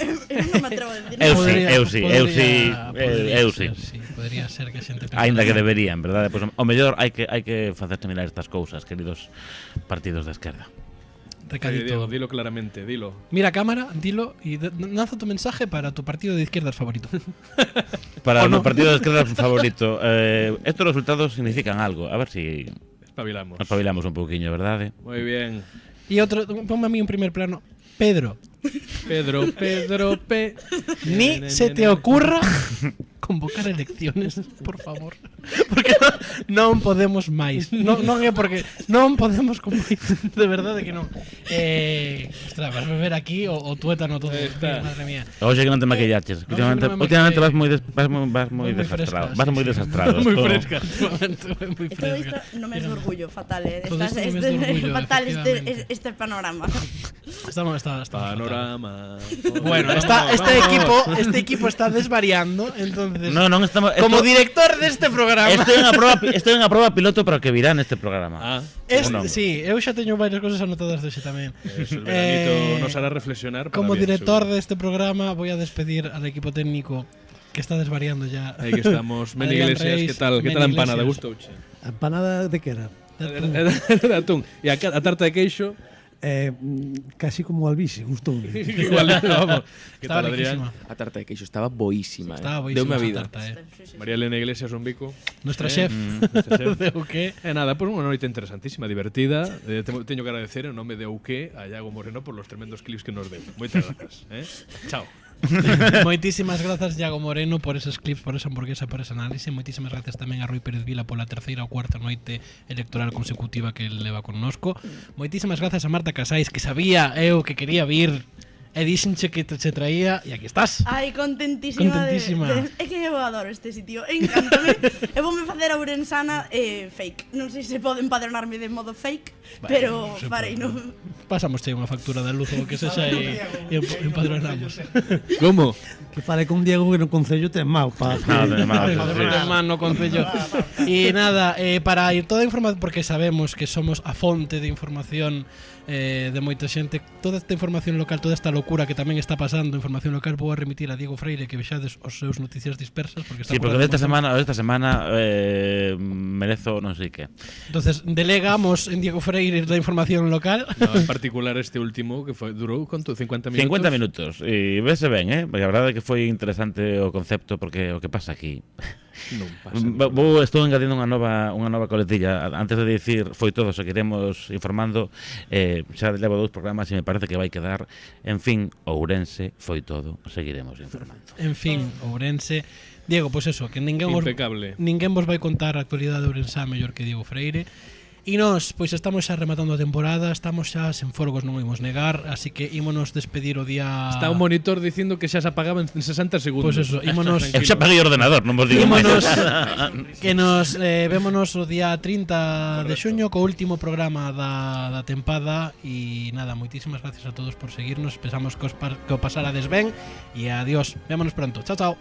non me atrevo a decir.
Eu sí.
Podría ser que a xente pensara.
Ainda que deberían, verdade? Pois o mellor hai que facerte mirar estas cousas, queridos partidos de esquerda.
Recadito.
Diego, dilo claramente, dilo.
Mira a cámara, dilo y lanza tu mensaje para tu partido de izquierdas favorito.
Para o partido de esquerda favorito. Estos resultados significan algo. A ver si espabilamos un pouquiño, verdade?
Moi bien.
Y otro, ponme a mí en primer plano. Pedro, ni se te ocurra convocar elecciones, por favor. Porque non podemos máis. Non é porque non podemos con máis. De verdade que non. Ostras, vas a ver aquí o tuétano todo. Madre mía.
Oxe que non te maquillaches. Últimamente vas moi desastrado. Vas moi desastrado.
Moi fresca.
Moi fresca. Todo isto no mes de orgullo, fatal,
fatal
este panorama.
Está
panorama.
Bueno, este equipo está desvariando, entonces.
No estamos.
Como director deste programa.
Estoy en a proba piloto para o que virá neste programa.
Sí, eu xa teño varias cosas anotadas de xe tamén.
Eso, el veranito nos hará reflexionar.
Como director deste programa voy a despedir al equipo técnico que está desvariando ya.
Aí que estamos. Meni Iglesias, que tal a empanada? Gustouche?
A empanada de que era?
De atún. E a tarta de queixo?
Casi como Albixe, gustoume.
Igual, vamos. Que tal, Adrián?
A tarta de queixo estaba boísima.
Estaba boísima.
Deu-me a vida.
María Elena Iglesias, un bico.
Nuestra chef. De Uqué.
Nada, pues unha noite interesantísima, divertida. Teño que agradecer en nome de Uqué a Iago Moreno por los tremendos clips que nos deu. Moitas grazas. Chao.
Moitísimas grazas, Iago Moreno, por eses clips, por esa hamburguesa, por ese análise. Moitísimas grazas tamén a Rui Pérez Vila pola terceira ou cuarta noite electoral consecutiva que leva connosco. Moitísimas grazas a Marta Casais, que sabía eu que quería vir e dixenche que se traía e aquí estás.
Ai, contentísima. É que eu adoro este sitio, encántame. Eu voume facer a Ourensana fake. Non sei se pode empadronarme de modo fake, pero farei, non.
Pasamos unha factura da luz ou que sexa e empadronamos.
Como?
Que fale con Diego que no Concello ten mau pa.
Ten mau no Concello. E nada, para ir toda a información, porque sabemos que somos a fonte de información de moita xente, toda esta información local, toda esta locura que tamén está pasando, información local, vou a remitir a Diego Freire que vexades os seus noticias dispersas porque está.
Sí, porque esta semana merezo non sei que.
Entonces, delegamos en Diego Freire da información local.
No, en particular este último que durou conto 50 minutos.
50 minutos. E vese ben, porque a verdade é que foi interesante o concepto porque o que pasa aquí.
Non pasa.
Estou engadindo unha nova coletilla. Antes de dicir foi todo, seguiremos informando. Xa levo 2 programas e me parece que vai quedar. En fin, Ourense foi todo, seguiremos informando.
En fin, Ourense. Diego, pois eso, que ninguén vos vai contar a actualidade de Ourense mellor que Diego Freire. E nós, pois estamos xa rematando a temporada, estamos xa sen folgos, non o imos negar, así que ímonos despedir o día...
Está un monitor dicindo que xa se apagaba en 60 segundos.
Pois eso, ímonos...
Eu xa paguei o ordenador, non vos digo
ímonos, que nos vémonos o día 30 de xuño co último programa da tempada e nada, moitísimas gracias a todos por seguirnos, pensamos que o pasarades ben e adiós, vémonos pronto, chao, chao.